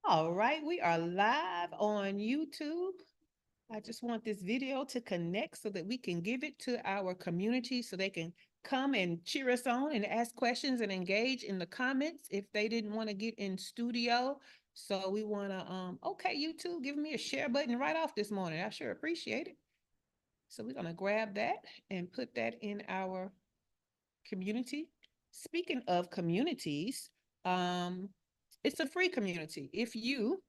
All right, we are live on YouTube. I just want this video to connect so that we can give it to our community so they can come and cheer us on and ask questions and engage in the comments if they didn't want to get in studio. So we want to, okay, YouTube, give me a share button right off this morning. I sure appreciate it. So we're going to grab that and put that in our community. Speaking of communities, um, it's a free community. If you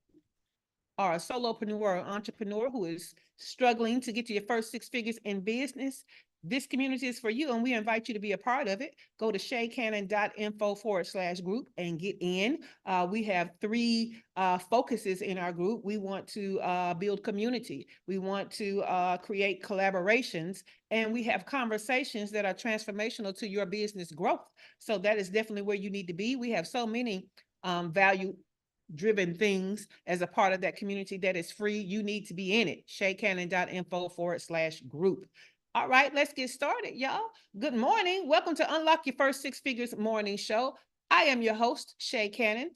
are a solopreneur or entrepreneur who is struggling to get to your first six figures in business, this community is for you, and we invite you to be a part of it. Go to shaycannon.info/group and get in. We have three focuses in our group. We want to build community. We want to create collaborations, and we have conversations that are transformational to your business growth. So that is definitely where you need to be. We have so many value driven things as a part of that community that is free. You need to be in it. shaycannon.info/group. All right, let's get started, y'all. Good morning. Welcome to Unlock Your First Six Figures Morning Show. I am your host, Shay Cannon.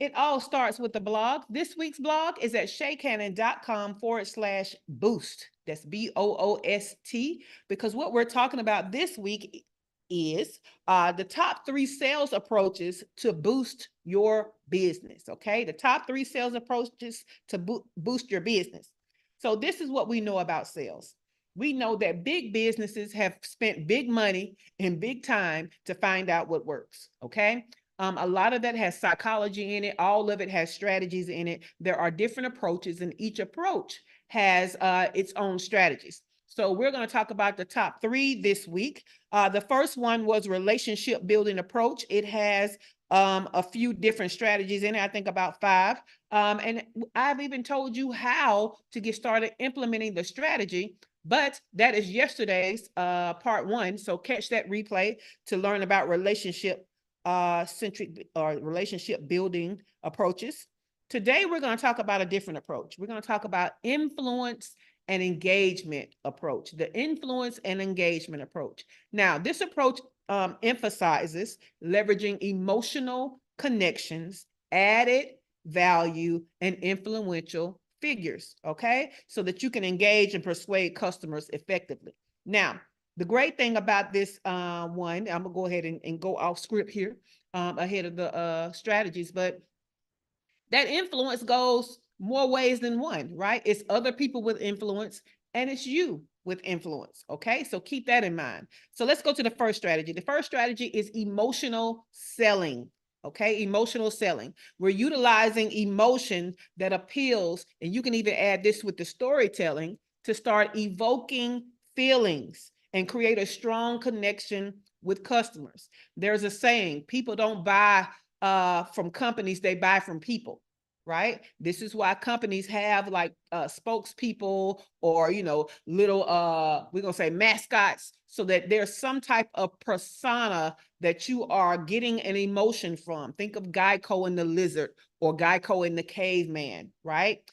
It all starts with the blog. This week's blog is at shaycannon.com/boost. That's BOOST, because what we're talking about this week is the top three sales approaches to boost your business. Okay, the top three sales approaches to boost your business. So this is what we know about sales. We know that big businesses have spent big money and big time to find out what works. Okay. A lot of that has psychology in it. All of it has strategies in it. There are different approaches, and each approach has its own strategies. So we're going to talk about the top three this week. The first one was relationship building approach. It has a few different strategies in it. I think about five. And I've even told you how to get started implementing the strategy. But that is yesterday's part one. So catch that replay to learn about relationship centric or relationship building approaches. Today, we're going to talk about a different approach. We're going to talk about influence and engagement approach, the influence and engagement approach. Now, this approach emphasizes leveraging emotional connections, added value, and influential figures, okay? So that you can engage and persuade customers effectively. Now, the great thing about this one, I'm gonna go ahead and go off script here ahead of the strategies, but that influence goes more ways than one, right? It's other people with influence and it's you with influence, okay? So keep that in mind. So let's go to the first strategy. The first strategy is emotional selling. Okay, emotional selling. We're utilizing emotion that appeals, and you can even add this with the storytelling to start evoking feelings and create a strong connection with customers. There's a saying, people don't buy from companies, they buy from people, right? This is why companies have like spokespeople or, little, we're going to say mascots, so that there's some type of persona that you are getting an emotion from. Think of Geico and the lizard or Geico and the caveman, right?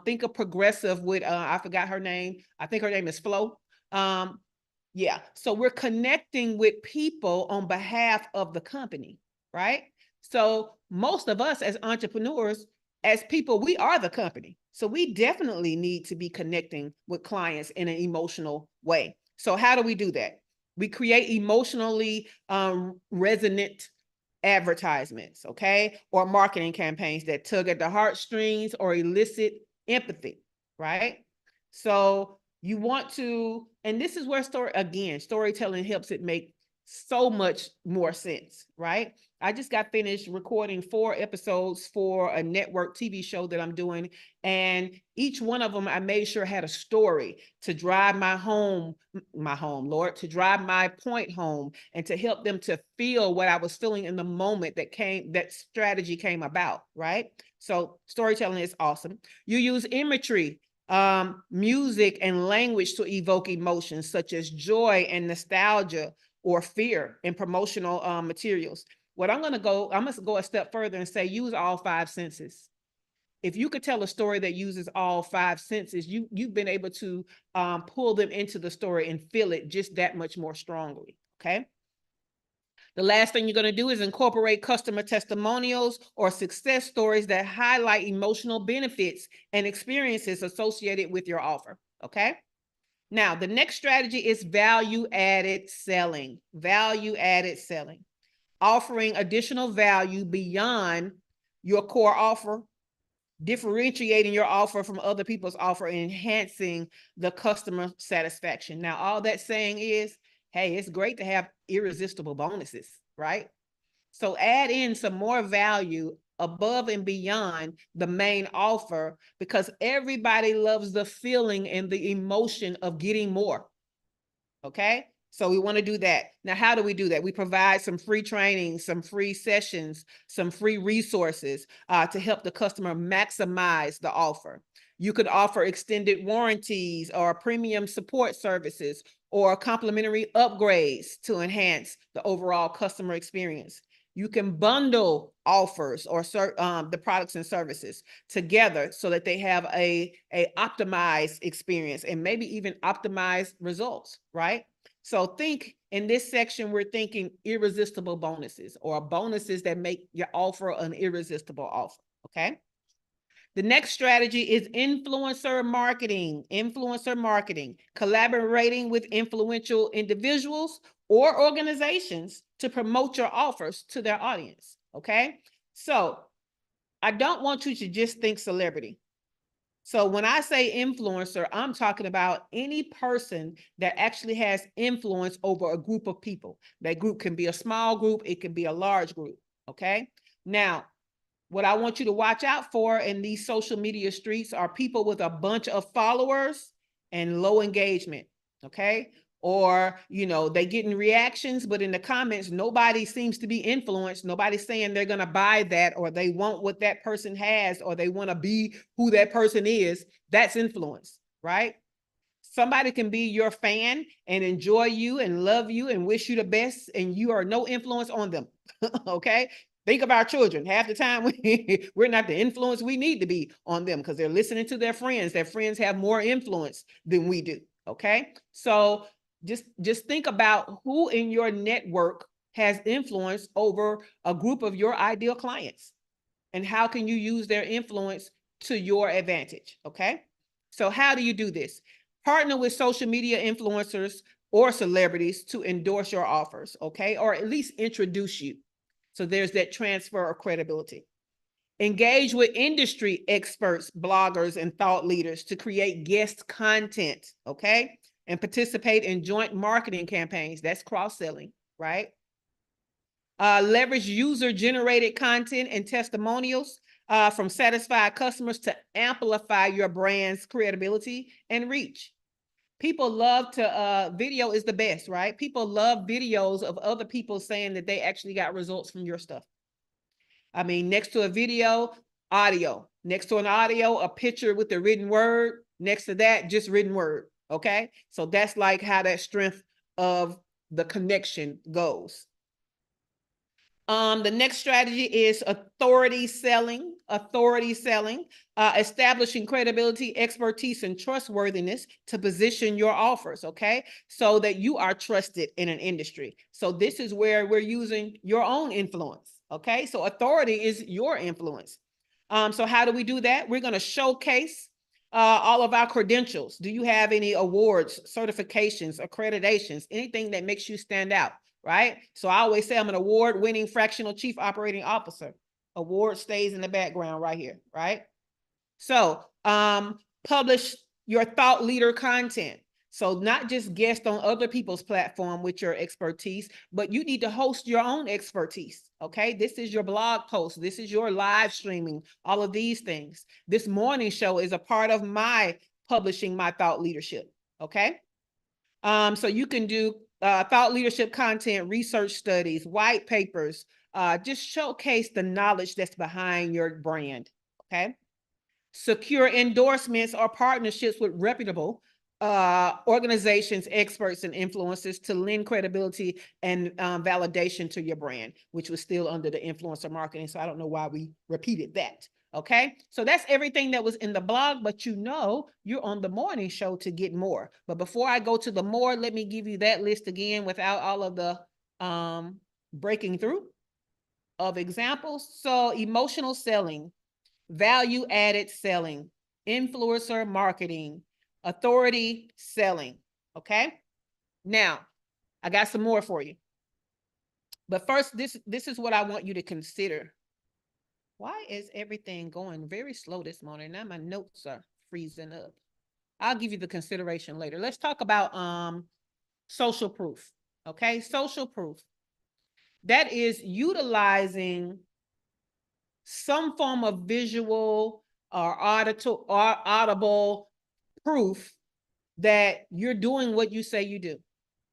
Think of Progressive with, I forgot her name. I think her name is Flo. Yeah, so we're connecting with people on behalf of the company, right? So most of us as entrepreneurs, as people, we are the company. So we definitely need to be connecting with clients in an emotional way. So how do we do that? We create emotionally resonant advertisements, okay? Or marketing campaigns that tug at the heartstrings or elicit empathy, right? So you want to, and this is where storytelling helps it make so much more sense, right? I just got finished recording 4 episodes for a network TV show that I'm doing. And each one of them, I made sure had a story to drive to drive my point home and to help them to feel what I was feeling in the moment that strategy came about, right? So storytelling is awesome. You use imagery, music and language to evoke emotions such as joy and nostalgia or fear in promotional materials. I'm going to go a step further and say use all 5 senses. If you could tell a story that uses all 5 senses, you've been able to pull them into the story and feel it just that much more strongly, okay? The last thing you're going to do is incorporate customer testimonials or success stories that highlight emotional benefits and experiences associated with your offer. Okay. Now, the next strategy is value-added selling. Value-added selling. Offering additional value beyond your core offer, differentiating your offer from other people's offer, and enhancing the customer satisfaction. Now, all that's saying is, hey, it's great to have irresistible bonuses, right? So add in some more value above and beyond the main offer, because everybody loves the feeling and the emotion of getting more. Okay. So we want to do that. Now, how do we do that? We provide some free training, some free sessions, some free resources to help the customer maximize the offer. You could offer extended warranties or premium support services or complimentary upgrades to enhance the overall customer experience. You can bundle offers or the products and services together so that they have a optimized experience and maybe even optimized results, right? So think in this section, we're thinking irresistible bonuses or bonuses that make your offer an irresistible offer, okay? The next strategy is influencer marketing. Influencer marketing, collaborating with influential individuals or organizations to promote your offers to their audience, okay? So I don't want you to just think celebrity. So when I say influencer, I'm talking about any person that actually has influence over a group of people. That group can be a small group, it can be a large group, okay? Now, what I want you to watch out for in these social media streets are people with a bunch of followers and low engagement, okay? Or, they getting reactions, but in the comments, nobody seems to be influenced. Nobody's saying they're going to buy that, or they want what that person has, or they want to be who that person is. That's influence, right? Somebody can be your fan and enjoy you and love you and wish you the best, and you are no influence on them, okay? Think of our children. Half the time we're not the influence we need to be on them because they're listening to their friends. Their friends have more influence than we do, okay? So just think about who in your network has influence over a group of your ideal clients, and how can you use their influence to your advantage, okay? So how do you do this? Partner with social media influencers or celebrities to endorse your offers, okay? Or at least introduce you. So there's that transfer of credibility. Engage with industry experts, bloggers, and thought leaders to create guest content, okay? And participate in joint marketing campaigns. That's cross-selling, right? Leverage user-generated content and testimonials from satisfied customers to amplify your brand's credibility and reach. People love to, video is the best, right? People love videos of other people saying that they actually got results from your stuff. I mean, next to a video, audio. Next to an audio, a picture with the written word. Next to that, just written word, okay? So that's like how that strength of the connection goes. The next strategy is authority selling. Establishing credibility, expertise, and trustworthiness to position your offers, okay? So that you are trusted in an industry. So this is where we're using your own influence, okay? So authority is your influence. So how do we do that? We're going to showcase all of our credentials. Do you have any awards, certifications, accreditations, anything that makes you stand out? Right? So I always say I'm an award-winning fractional chief operating officer. Award stays in the background right here, right? So publish your thought leader content. So not just guest on other people's platform with your expertise, but you need to host your own expertise, okay? This is your blog post. This is your live streaming, all of these things. This morning show is a part of my publishing my thought leadership, okay? So you can do thought leadership content, research studies, white papers, just showcase the knowledge that's behind your brand, okay? Secure endorsements or partnerships with reputable organizations, experts, and influencers to lend credibility and validation to your brand, which was still under the influencer marketing. So I don't know why we repeated that. Okay, so that's everything that was in the blog, but you're on the morning show to get more. But before I go to the more, let me give you that list again without all of the breaking through of examples. So emotional selling, value added selling, influencer marketing, authority selling. Okay. Now, I got some more for you. But first, this is what I want you to consider. Why is everything going very slow this morning? Now my notes are freezing up. I'll give you the consideration later. Let's talk about social proof. Okay, social proof. That is utilizing some form of visual or audible proof that you're doing what you say you do.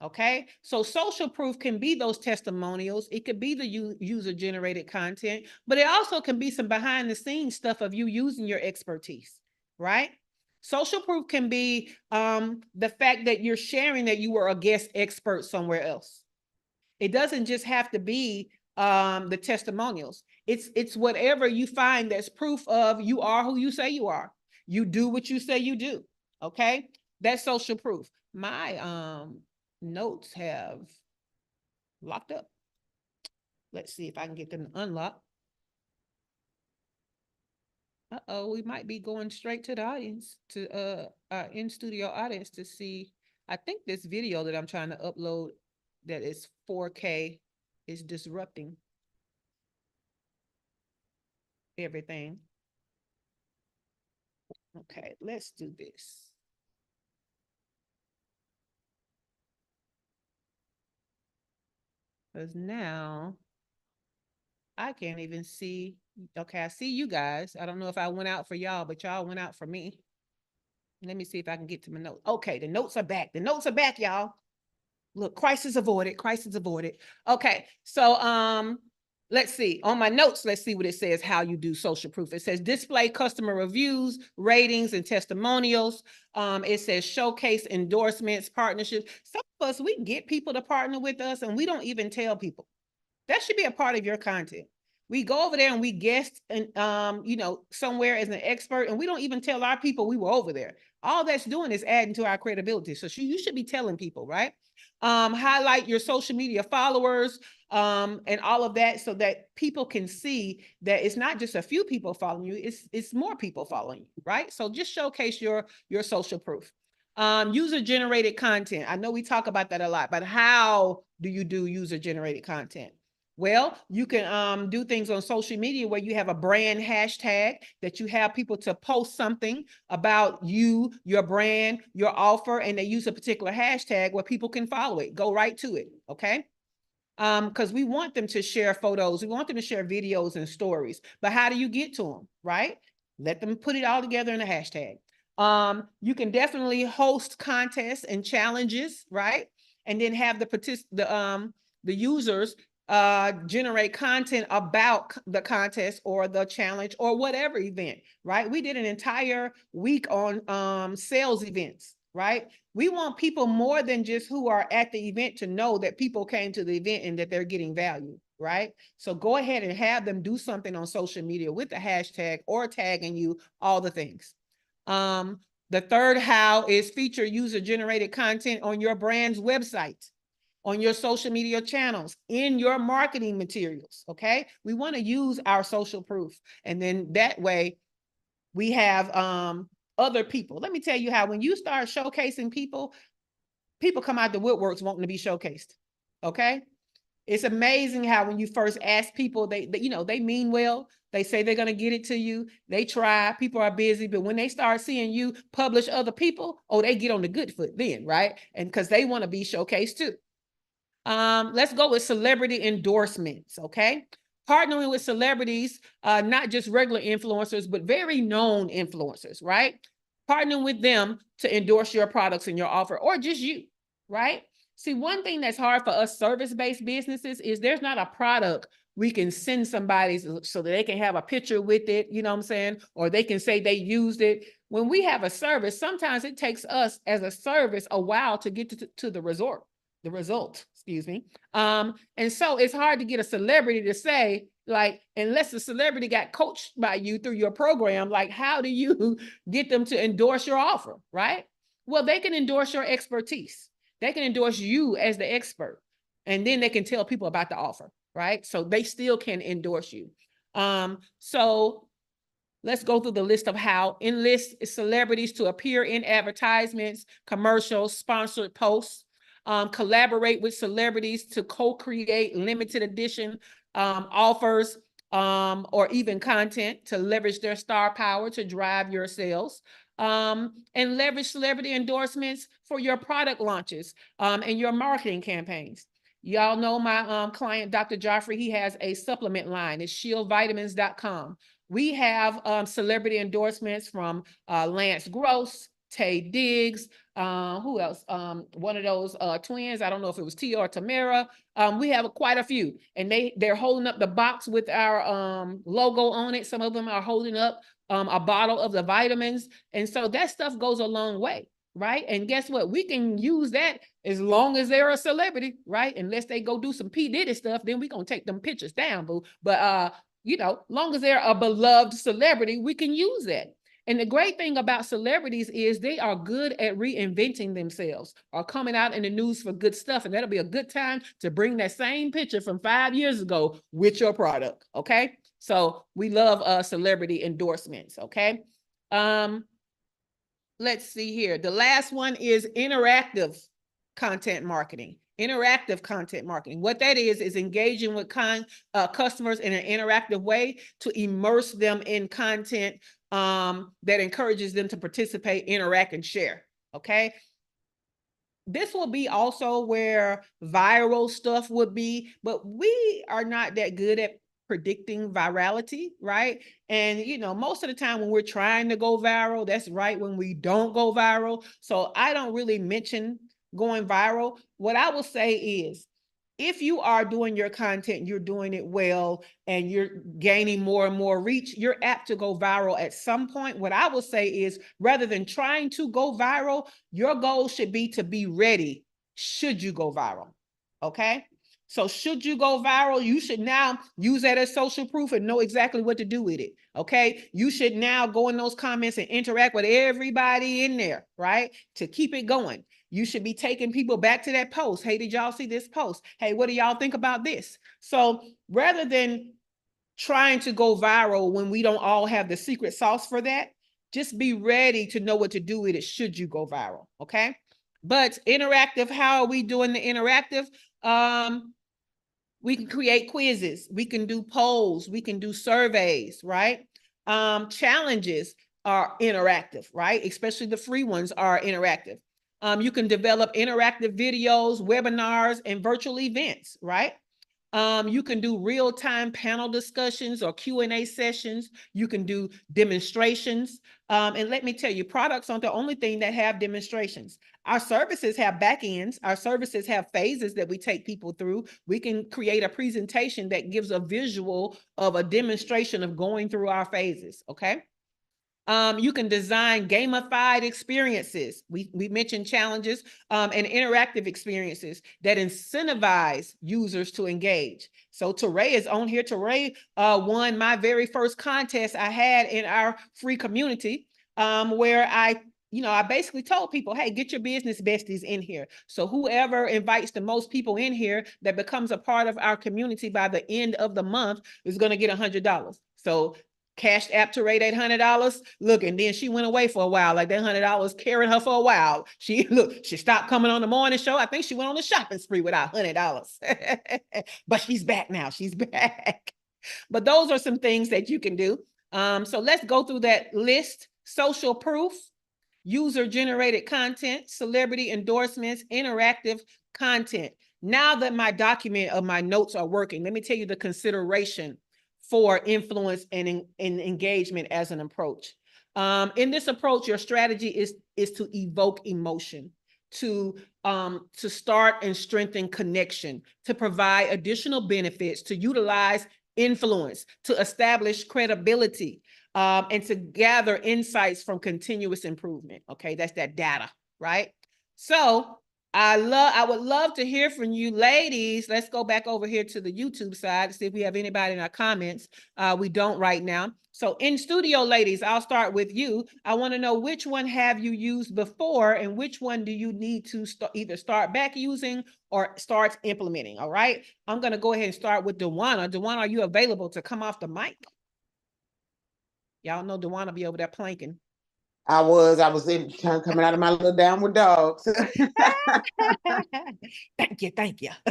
Okay, so social proof can be those testimonials. It could be the user generated content, but it also can be some behind the scenes stuff of you using your expertise, right? Social proof can be the fact that you're sharing that you were a guest expert somewhere else. It doesn't just have to be the testimonials. It's whatever you find that's proof of you are who you say you are. You do what you say you do. Okay, that's social proof. My notes have locked up. Let's see if I can get them unlocked. Uh-oh, we might be going straight to the audience, to our in-studio audience to see. I think this video that I'm trying to upload that is 4K is disrupting everything. Okay, let's do this. Because now I can't even see. Okay, I see you guys. I don't know if I went out for y'all, but y'all went out for me. Let me see if I can get to my notes. Okay, the notes are back. The notes are back, y'all. Look, crisis avoided, crisis avoided. Okay, so let's see. On my notes, let's see what it says, how you do social proof. It says display customer reviews, ratings, and testimonials. It says showcase endorsements, partnerships. Some of us, we get people to partner with us and we don't even tell people. That should be a part of your content. We go over there and we guest and somewhere as an expert, and we don't even tell our people we were over there. All that's doing is adding to our credibility. So you should be telling people, right? Highlight your social media followers and all of that so that people can see that it's not just a few people following you, it's more people following you, right? So just showcase your social proof. User generated content. I know we talk about that a lot, but how do you do user generated content? Well, you can do things on social media where you have a brand hashtag that you have people to post something about you, your brand, your offer, and they use a particular hashtag where people can follow it. Go right to it, okay? Because we want them to share photos. We want them to share videos and stories. But how do you get to them, right? Let them put it all together in a hashtag. You can definitely host contests and challenges, right? And then have the users generate content about the contest or the challenge or whatever event, right? We did an entire week on sales events, right? We want people more than just who are at the event to know that people came to the event and that they're getting value, right? So go ahead and have them do something on social media with the hashtag or tagging you, all the things. The third how is feature user generated content on your brand's website, on your social media channels, in your marketing materials, okay? We want to use our social proof. And then that way we have other people. Let me tell you how when you start showcasing people, people come out the woodworks wanting to be showcased, okay? It's amazing how when you first ask people, they mean well. They say they're going to get it to you. They try. People are busy. But when they start seeing you publish other people, oh, they get on the good foot then, right? And because they want to be showcased too. Let's go with celebrity endorsements, okay? Partnering with celebrities, not just regular influencers, but very known influencers, right? Partnering with them to endorse your products and your offer, or just you, right? See, one thing that's hard for us service-based businesses is there's not a product we can send somebody so that they can have a picture with it, you know what I'm saying? Or they can say they used it. When we have a service, sometimes it takes us as a service a while to get to the result, excuse me. And so it's hard to get a celebrity to say, like, unless the celebrity got coached by you through your program, like, how do you get them to endorse your offer, right? Well, they can endorse your expertise. They can endorse you as the expert. And then they can tell people about the offer, right? So they still can endorse you. So let's go through the list of how. Enlist celebrities to appear in advertisements, commercials, sponsored posts. Collaborate with celebrities to co-create limited edition offers or even content to leverage their star power to drive your sales. And leverage celebrity endorsements for your product launches and your marketing campaigns. Y'all know my client, Dr. Joffrey, he has a supplement line. It's shieldvitamins.com. We have celebrity endorsements from Lance Gross, Tay Diggs, who else? One of those twins. I don't know if it was Tia or Tamara. We have quite a few, and they're holding up the box with our logo on it. Some of them are holding up a bottle of the vitamins, and so that stuff goes a long way, right? And guess what? We can use that as long as they're a celebrity, right? Unless they go do some P. Diddy stuff, then we're gonna take them pictures down, boo. But you know, long as they're a beloved celebrity, we can use that. And the great thing about celebrities is they are good at reinventing themselves or coming out in the news for good stuff. And that'll be a good time to bring that same picture from 5 years ago with your product. Okay. So we love celebrity endorsements. Okay. Let's see here. The last one is interactive content marketing. Interactive content marketing. What that is engaging with customers in an interactive way to immerse them in content that encourages them to participate, interact, and share. Okay. This will be also where viral stuff would be, but we are not that good at predicting virality, right? And you know, most of the time when we're trying to go viral, that's right when we don't go viral. So I don't really mention going viral. What I will say is, if you are doing your content, you're doing it well, and you're gaining more and more reach, you're apt to go viral at some point. What I will say is, rather than trying to go viral, your goal should be to be ready should you go viral. Okay. So should you go viral, you should now use that as social proof and know exactly what to do with it. Okay. You should now go in those comments and interact with everybody in there, right? To keep it going. You should be taking people back to that post. Hey, did y'all see this post? Hey, what do y'all think about this? So rather than trying to go viral when we don't all have the secret sauce for that, just be ready to know what to do with it should you go viral. Okay. But interactive, how are we doing the interactive? We can create quizzes. We can do polls. We can do surveys, right? Challenges are interactive, right? Especially the free ones are interactive. You can develop interactive videos, webinars, and virtual events, right? You can do real-time panel discussions or Q&A sessions. You can do demonstrations. And let me tell you, products aren't the only thing that have demonstrations. Our services have back ends. Our services have phases that we take people through. We can create a presentation that gives a visual of a demonstration of going through our phases, okay? You can design gamified experiences. We mentioned challenges and interactive experiences that incentivize users to engage. So Teray is on here. Teray won my very first contest I had in our free community where I basically told people, hey, get your business besties in here. So whoever invites the most people in here that becomes a part of our community by the end of the month is going to get $100. So cashed app to rate $800. Look, and then she went away for a while. Like that $100 carried her for a while. She stopped coming on the morning show. I think she went on a shopping spree without $100. But she's back now. She's back. But those are some things that you can do. So let's go through that list. Social proof, user-generated content, celebrity endorsements, interactive content. Now that my document of my notes are working, let me tell you the consideration for influence and engagement as an approach. In this approach, your strategy is to evoke emotion, to start and strengthen connection, to provide additional benefits, to utilize influence, to establish credibility, and to gather insights from continuous improvement. Okay, that's that data, right? So I would love to hear from you ladies. Let's go back over here to the YouTube side to see if we have anybody in our comments. We don't right now. So in studio, ladies, I'll start with you. I want to know which one have you used before and which one do you need to either start back using or start implementing. All right. I'm going to go ahead and start with Dewana. Dewana, are you available to come off the mic? Y'all know Dewana be over there planking. I was coming out of my little downward dog. Thank you.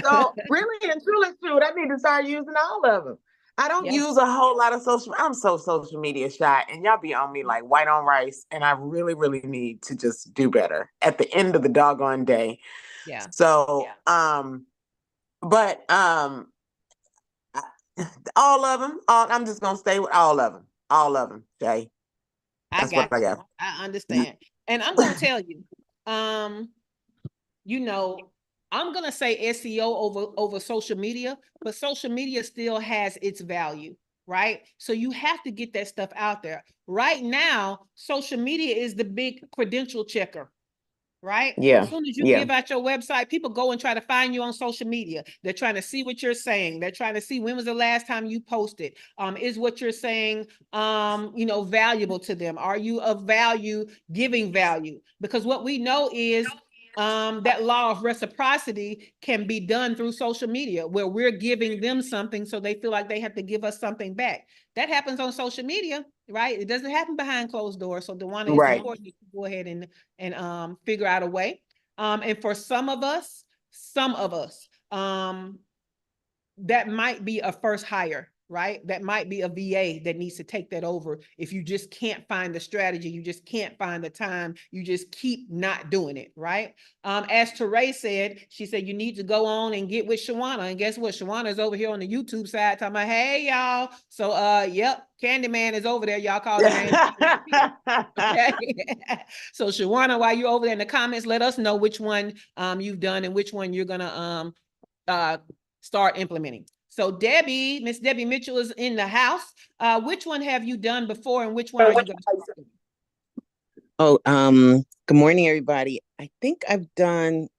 So really and truly true, I need to start using all of them. I don't use a whole lot of I'm so social media shy, and y'all be on me like white on rice, and I really, really need to just do better at the end of the doggone day. Yeah. So, but all of them, I'm just going to stay with all of them, Jay. That's what I got. I understand. And I'm going to tell you, you know, I'm going to say SEO over social media, but social media still has its value, right? So you have to get that stuff out there. Right now, social media is the big credential checker. Right? Yeah. As soon as you give out your website, people go and try to find you on social media. They're trying to see what you're saying. They're trying to see when was the last time you posted. Is what you're saying, valuable to them? Are you of value, giving value? Because what we know is that law of reciprocity can be done through social media where we're giving them something so they feel like they have to give us something back. That happens on social media, right? It doesn't happen behind closed doors. So Dewana, it's important to go ahead and figure out a way. And for some of us, that might be a first hire, right? That might be a VA that needs to take that over. If you just can't find the strategy, you just can't find the time, you just keep not doing it, right? As Teray said, she said, you need to go on and get with Shawana. And guess what? Shawana is over here on the YouTube side talking about, hey, y'all. So, yep, Candyman is over there. Y'all call the name. Okay. So Shawana, while you're over there in the comments, let us know which one you've done and which one you're going to start implementing. So Debbie, Miss Debbie Mitchell is in the house. Which one have you done before and which one are you going to do? Oh, good morning, everybody. I think I've done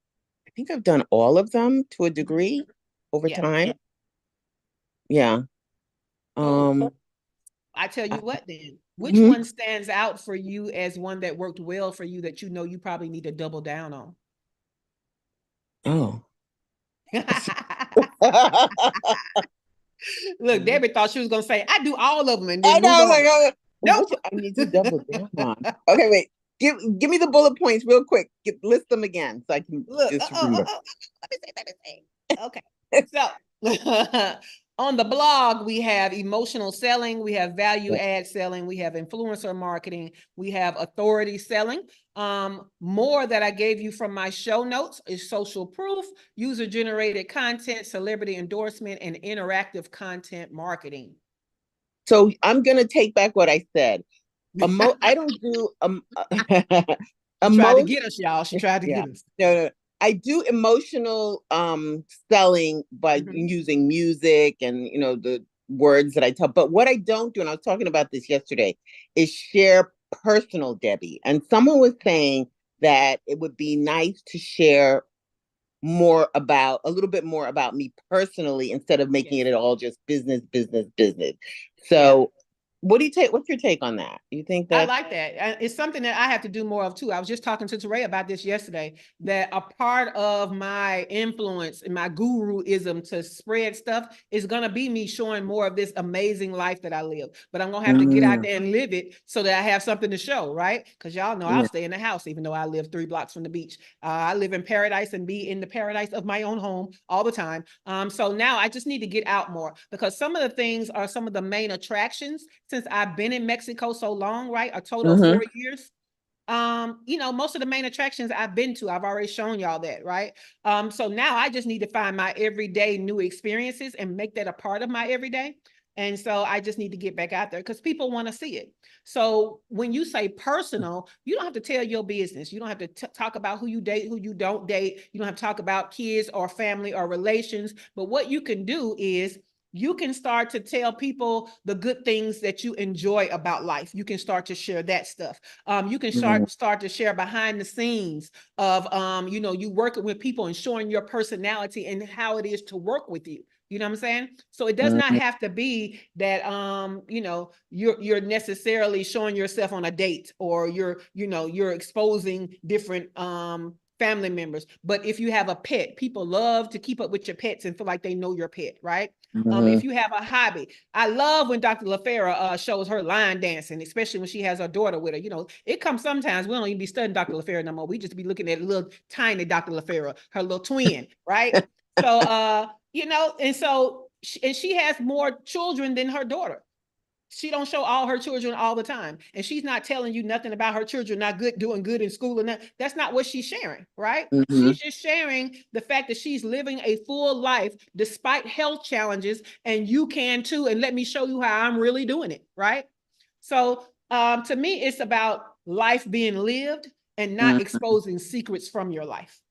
all of them to a degree over time. Yeah. I tell you what then, which one stands out for you as one that worked well for you that you know you probably need to double down on? Oh. Look, Debbie thought she was going to say, I do all of them and then I know, nope. I need to double down on. Okay, wait. Give me the bullet points real quick. List them again so I can just remember. Let me say. Okay. So on the blog, we have emotional selling, we have value add selling, we have influencer marketing, we have authority selling. More that I gave you from my show notes is social proof, user-generated content, celebrity endorsement, and interactive content marketing. So I'm going to take back what I said. I don't do she tried to get us, y'all. She tried to get us. No. I do emotional selling by using music and the words that I tell. But what I don't do, and I was talking about this yesterday, is share personal, Debbie. And someone was saying that it would be nice to share a little bit more about me personally instead of making it all just business. So what's your take on that? Do you think that? I like that. It's something that I have to do more of too. I was just talking to Teray about this yesterday, that a part of my influence and my guruism to spread stuff is going to be me showing more of this amazing life that I live. But I'm going to have to get out there and live it so that I have something to show, right? Because y'all know I'll stay in the house, even though I live 3 blocks from the beach. I live in paradise and be in the paradise of my own home all the time. So now I just need to get out more, because some of the things are some of the main attractions. Since I've been in Mexico so long, right? A total of 4 years. Most of the main attractions I've been to, I've already shown y'all that, right? So now I just need to find my everyday new experiences and make that a part of my everyday. And so I just need to get back out there because people want to see it. So when you say personal, you don't have to tell your business. You don't have to talk about who you date, who you don't date. You don't have to talk about kids or family or relations. But what you can do is you can start to tell people the good things that you enjoy about life. You can start to share that stuff. You can start to share behind the scenes of, you know, you working with people and showing your personality and how it is to work with you. You know what I'm saying? So it does not have to be that, you know, you're necessarily showing yourself on a date, or you're exposing different, family members. But if you have a pet, people love to keep up with your pets and feel like they know your pet, right? If you have a hobby, I love when Dr. LaFera shows her line dancing, especially when she has her daughter with her. You know, it comes sometimes we don't even be studying Dr. LaFera no more. We just be looking at little tiny Dr. LaFera, her little twin, right? So, you know, and so she has more children than her daughter. She don't show all her children all the time, and she's not telling you nothing about her children not doing good in school, and that's not what she's sharing, right? She's just sharing the fact that she's living a full life despite health challenges, and you can too, and let me show you how I'm really doing it, right? So to me, it's about life being lived and not exposing secrets from your life.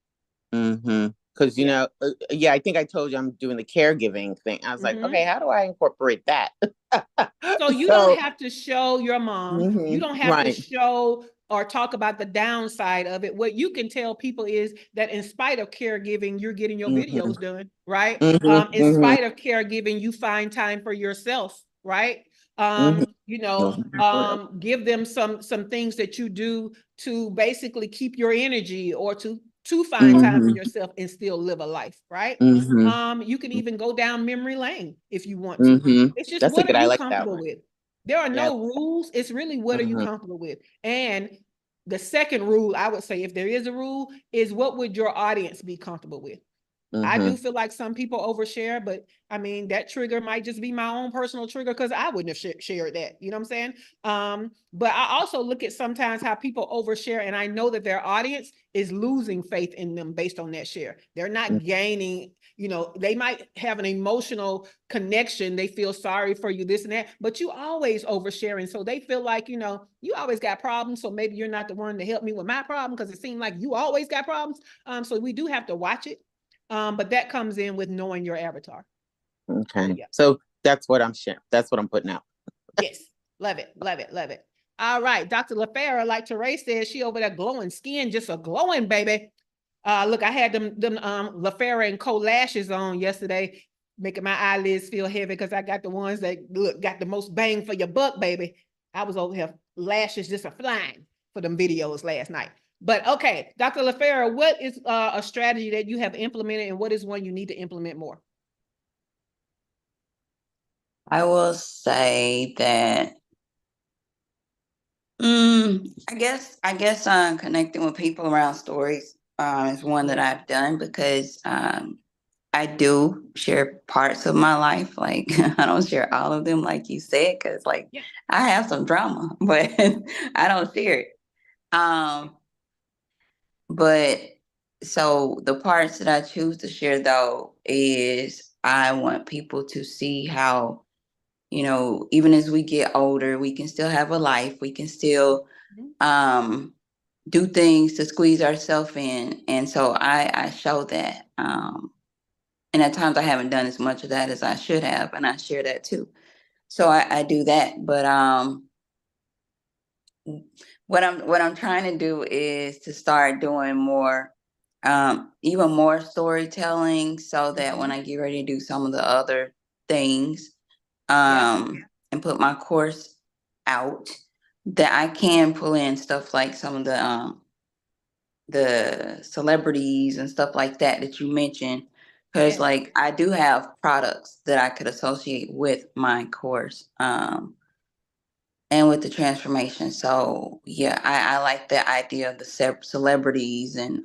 Because, you know, I think I told you I'm doing the caregiving thing. I was like, okay, how do I incorporate that? So you don't have to show your mom. You don't have to show or talk about the downside of it. What you can tell people is that in spite of caregiving, you're getting your videos done, right? In spite of caregiving, you find time for yourself, right? You know, give them some things that you do to basically keep your energy, or to find time for yourself and still live a life, right? You can even go down memory lane if you want to. It's just, what are you comfortable with? There are no rules. It's really, what are you comfortable with? And the second rule, I would say, if there is a rule, is what would your audience be comfortable with? I do feel like some people overshare, but I mean, that trigger might just be my own personal trigger, because I wouldn't have shared that. You know what I'm saying? But I also look at sometimes how people overshare, and I know that their audience is losing faith in them based on that share. They're not gaining, you know, they might have an emotional connection. They feel sorry for you, this and that, but you always oversharing. So they feel like, you know, you always got problems. So maybe you're not the one to help me with my problem, because it seems like you always got problems. So we do have to watch it. But that comes in with knowing your avatar. Okay. So that's what I'm sharing. That's what I'm putting out. Yes. Love it. Love it. Love it. All right. Dr. LaFera, like Teray said, she over there glowing skin, just a glowing baby. Look, I had them LaFera and Co lashes on yesterday, making my eyelids feel heavy, because I got the ones that got the most bang for your buck, baby. I was over here, lashes just a flying for them videos last night. But okay, Dr. LaFera, what is a strategy that you have implemented, and what is one you need to implement more? I will say that I guess connecting with people around stories is one that I've done, because I do share parts of my life. Like, I don't share all of them, like you said, because like I have some drama, but I don't share it. But so the parts that I choose to share, though, is I want people to see how, you know, even as we get older, we can still have a life. We can still do things to squeeze ourselves in. And so I show that. And at times I haven't done as much of that as I should have. And I share that too. So I do that. But what I'm trying to do is to start doing more, even more storytelling, so that when I get ready to do some of the other things, and put my course out, that I can pull in stuff like some of the celebrities and stuff like that you mentioned, because like I do have products that I could associate with my course, and with the transformation. So yeah, I like the idea of the celebrities and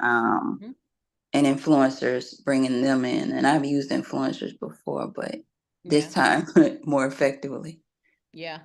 influencers, bringing them in. And I've used influencers before, but this time more effectively. Yeah.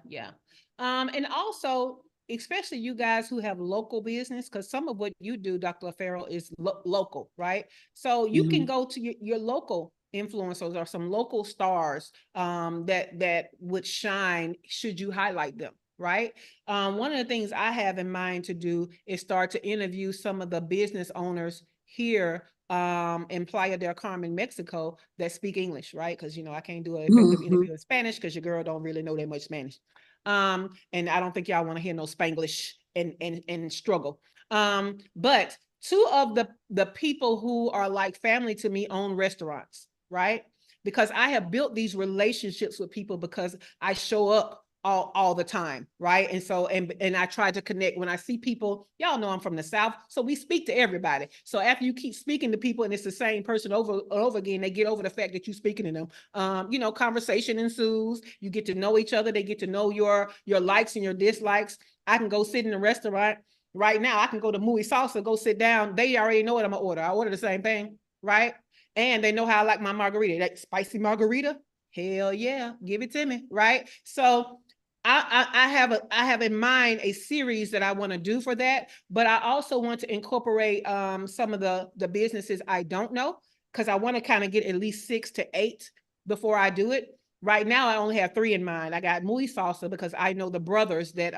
And also, especially you guys who have local business, because some of what you do, Dr. LaFera, is local, right? So you can go to your local influencers or some local stars that would shine should you highlight them, right? One of the things I have in mind to do is start to interview some of the business owners here in Playa del Carmen, Mexico, that speak English, right? Because, I can't do an effective interview in Spanish because your girl don't really know that much Spanish. And I don't think y'all want to hear no Spanglish and struggle. But two of the people who are like family to me own restaurants, right? Because I have built these relationships with people because I show up all the time, right? And so and I try to connect when I see people. Y'all know I'm from the South, so we speak to everybody. So after you keep speaking to people and it's the same person over and over again, they get over the fact that you're speaking to them. Conversation ensues. You get to know each other. They get to know your likes and your dislikes. I can go sit in a restaurant right now. I can go to Muy Salsa, go sit down. They already know what I'm gonna order. I order the same thing, right? And they know how I like my margarita. That spicy margarita, hell yeah, give it to me, right? So I have in mind a series that I want to do for that, but I also want to incorporate some of the businesses I don't know, because I want to kind of get at least 6 to 8 before I do it. Right now, I only have 3 in mind. I got Muy Salsa because I know the brothers that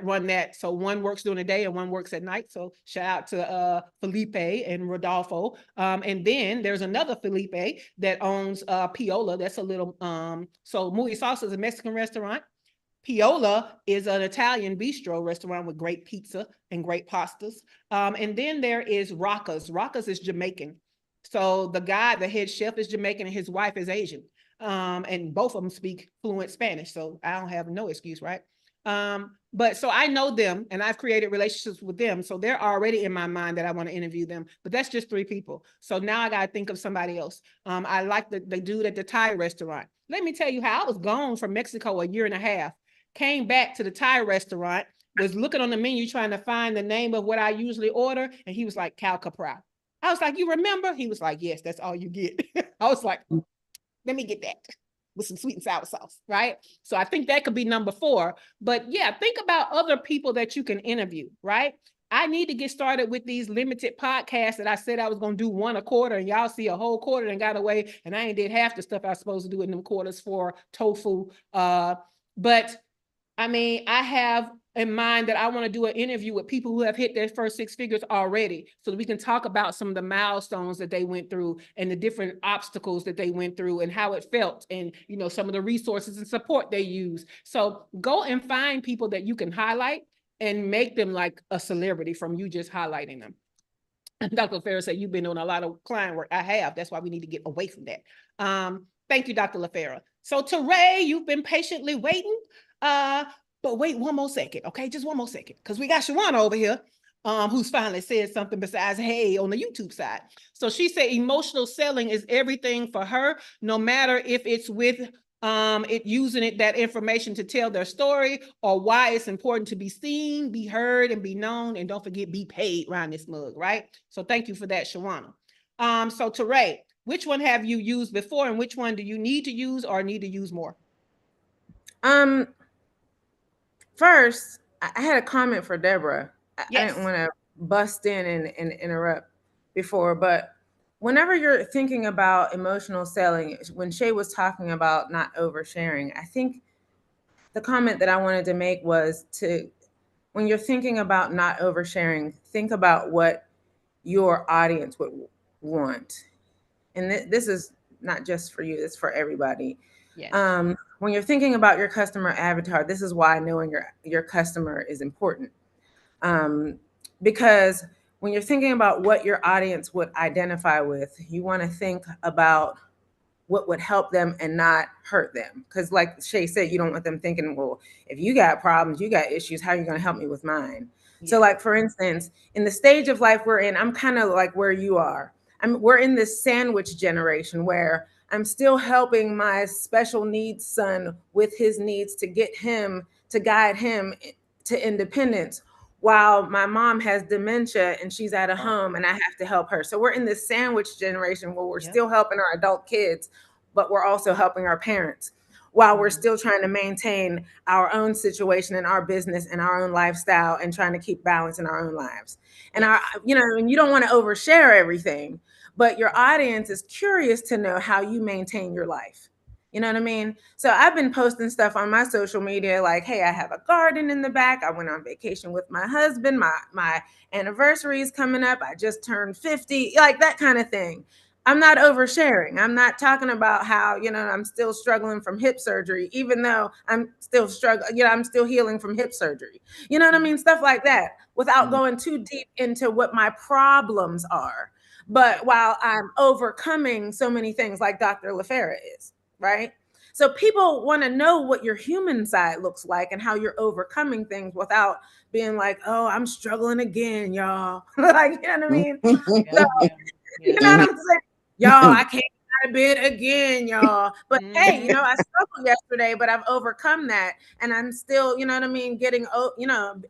run that. So one works during the day and one works at night. So shout out to Felipe and Rodolfo. And then there's another Felipe that owns Piola. That's a little so Muy Salsa is a Mexican restaurant. Piola is an Italian bistro restaurant with great pizza and great pastas. And then there is Rocca's. Rocca's is Jamaican. So the head chef is Jamaican and his wife is Asian. And both of them speak fluent Spanish. So I don't have no excuse, right? But so I know them and I've created relationships with them. So they're already in my mind that I want to interview them, but that's just 3 people. So now I got to think of somebody else. I like the dude at the Thai restaurant. Let me tell you how I was gone from Mexico a year and a half, came back to the Thai restaurant, was looking on the menu, trying to find the name of what I usually order. And he was like, Cal Capral. I was like, you remember? He was like, yes, that's all you get. I was like, let me get that with some sweet and sour sauce, right? So I think that could be number 4. But yeah, think about other people that you can interview, right? I need to get started with these limited podcasts that I said I was going to do 1 a quarter, and y'all see a whole quarter and got away, and I ain't did half the stuff I was supposed to do in them quarters for tofu. But I mean, I have in mind that I want to do an interview with people who have hit their first 6 figures already, so that we can talk about some of the milestones that they went through and the different obstacles that they went through and how it felt, and some of the resources and support they use. So go and find people that you can highlight and make them like a celebrity from you just highlighting them. Dr. LaFera said you've been doing a lot of client work. I have. That's why we need to get away from that. Thank you, Dr. LaFera. So Teray, you've been patiently waiting. But wait 1 more second, okay? Just 1 more second, because we got Shawana over here, who's finally said something besides hey on the YouTube side. So she said emotional selling is everything for her, no matter if it's with it using that information to tell their story, or why it's important to be seen, be heard, and be known. And don't forget, be paid around this mug, right? So thank you for that, Shawana. So Teray, which one have you used before, and which one do you need to use or need to use more? First, I had a comment for Deborah. Yes. I didn't want to bust in and interrupt before, but whenever you're thinking about emotional selling, when Shay was talking about not oversharing, I think the comment that I wanted to make was when you're thinking about not oversharing, think about what your audience would want. And this is not just for you, it's for everybody. Yes. When you're thinking about your customer avatar, this is why knowing your customer is important. Because when you're thinking about what your audience would identify with, you want to think about what would help them and not hurt them. Because like Shay said, you don't want them thinking, well, if you got problems, you got issues, how are you going to help me with mine? Yeah. So like, for instance, in the stage of life we're in, I'm kind of like where you are. We're in this sandwich generation where I'm still helping my special needs son with his needs to get him, to guide him to independence, while my mom has dementia and she's at a home and I have to help her. So we're in this sandwich generation where we're still helping our adult kids, but we're also helping our parents, while we're still trying to maintain our own situation and our business and our own lifestyle and trying to keep balance in our own lives. And and you don't want to overshare everything, but your audience is curious to know how you maintain your life. You know what I mean? So I've been posting stuff on my social media like, hey, I have a garden in the back. I went on vacation with my husband. My anniversary is coming up. I just turned 50, like that kind of thing. I'm not oversharing. I'm not talking about how, I'm still struggling from hip surgery, even though I'm still struggling, I'm still healing from hip surgery. You know what I mean? Stuff like that without going too deep into what my problems are. But while I'm overcoming so many things like Dr. LaFera is, right? So people want to know what your human side looks like and how you're overcoming things without being like, oh, I'm struggling again, y'all. Like, you know what I mean? Yeah, So, yeah, you know what I'm saying? Y'all, I can't get out of bed again, y'all. But hey, I struggled yesterday, but I've overcome that. And I'm still, you know what I mean, getting,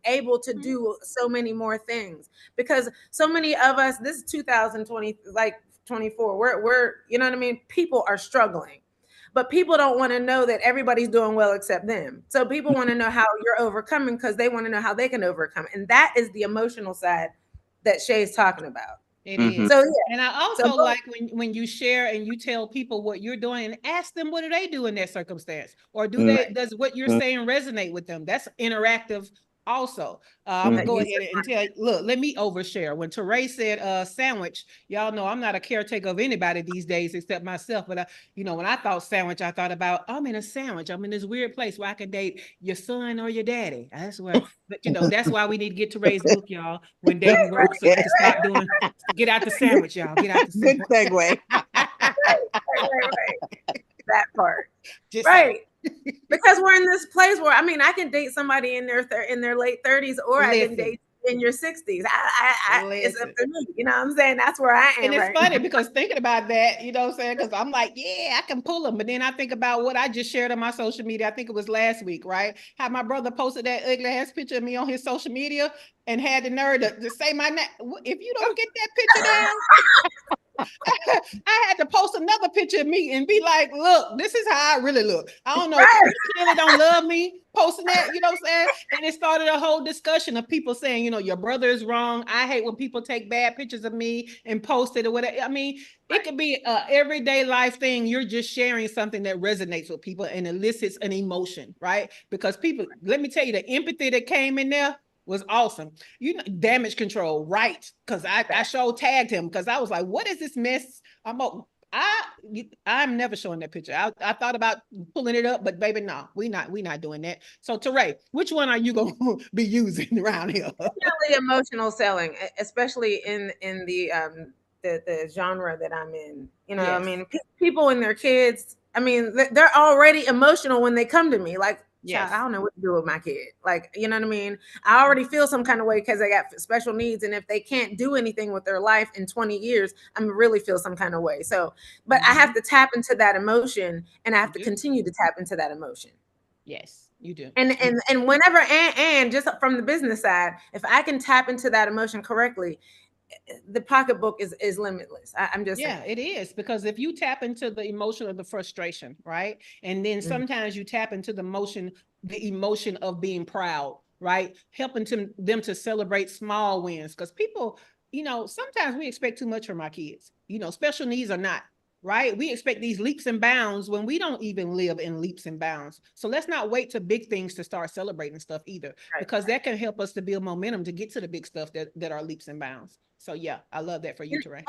able to do so many more things. Because so many of us, this is 2020, like 24, we're, you know what I mean? People are struggling. But people don't want to know that everybody's doing well except them. So people want to know how you're overcoming because they want to know how they can overcome. And that is the emotional side that Shay's talking about. It is. So yeah. And I also like when you share and you tell people what you're doing and ask them what do they do in that circumstance, or does what you're saying resonate with them? That's interactive. Also, I'm gonna go ahead and tell you, look, let me overshare. When Teray said sandwich, y'all know I'm not a caretaker of anybody these days except myself. But when I thought sandwich, I thought about I'm in a sandwich. I'm in this weird place where I can date your son or your daddy. That's where, but that's why we need to get Teray's book, y'all, when dating works, so we can stop doing. Get out the sandwich, y'all. Get out the sandwich. Good segue. Right. That part. Just right. Because we're in this place where I can date somebody in their late 30s, or I can date in your 60s. It's up to me. You know what I'm saying? That's where I am. And it's funny because thinking about that, you know what I'm saying? Because I'm like, yeah, I can pull them. But then I think about what I just shared on my social media. I think it was last week, right? How my brother posted that ugly ass picture of me on his social media and had the nerve to say my name. If you don't get that picture down, I had to post another picture of me and be like, look, this is how I really look. I don't know. You clearly don't love me posting that, you know what I'm saying? And it started a whole discussion of people saying, your brother is wrong. I hate when people take bad pictures of me and post it or whatever. I mean, it could be an everyday life thing. You're just sharing something that resonates with people and elicits an emotion, right? Because people, let me tell you, the empathy that came in there was awesome. Damage control, right? Because I showed tagged him because I was like, what is this mess? I'm never showing that picture. I thought about pulling it up, but baby, no, we not doing that. So Teray, which one are you gonna be using around here? Definitely emotional selling, especially in the genre that I'm in. I mean, people and their kids. I mean, they're already emotional when they come to me. Like, child, I don't know what to do with my kid. Like, you know what I mean? I already feel some kind of way because they got special needs. And if they can't do anything with their life in 20 years, I'm really feel some kind of way. So, but I have to tap into that emotion, and I have to continue to tap into that emotion. Yes, you do. And whenever, and just from the business side, if I can tap into that emotion correctly, the pocketbook is limitless. I'm just saying. It is, because if you tap into the emotion of the frustration, right? And then sometimes you tap into the emotion of being proud, right? Helping them to celebrate small wins. Because people, sometimes we expect too much from our kids, special needs or not, right? We expect these leaps and bounds when we don't even live in leaps and bounds. So let's not wait to big things to start celebrating stuff either, because that can help us to build momentum to get to the big stuff that are leaps and bounds. So yeah, I love that for you, Teray.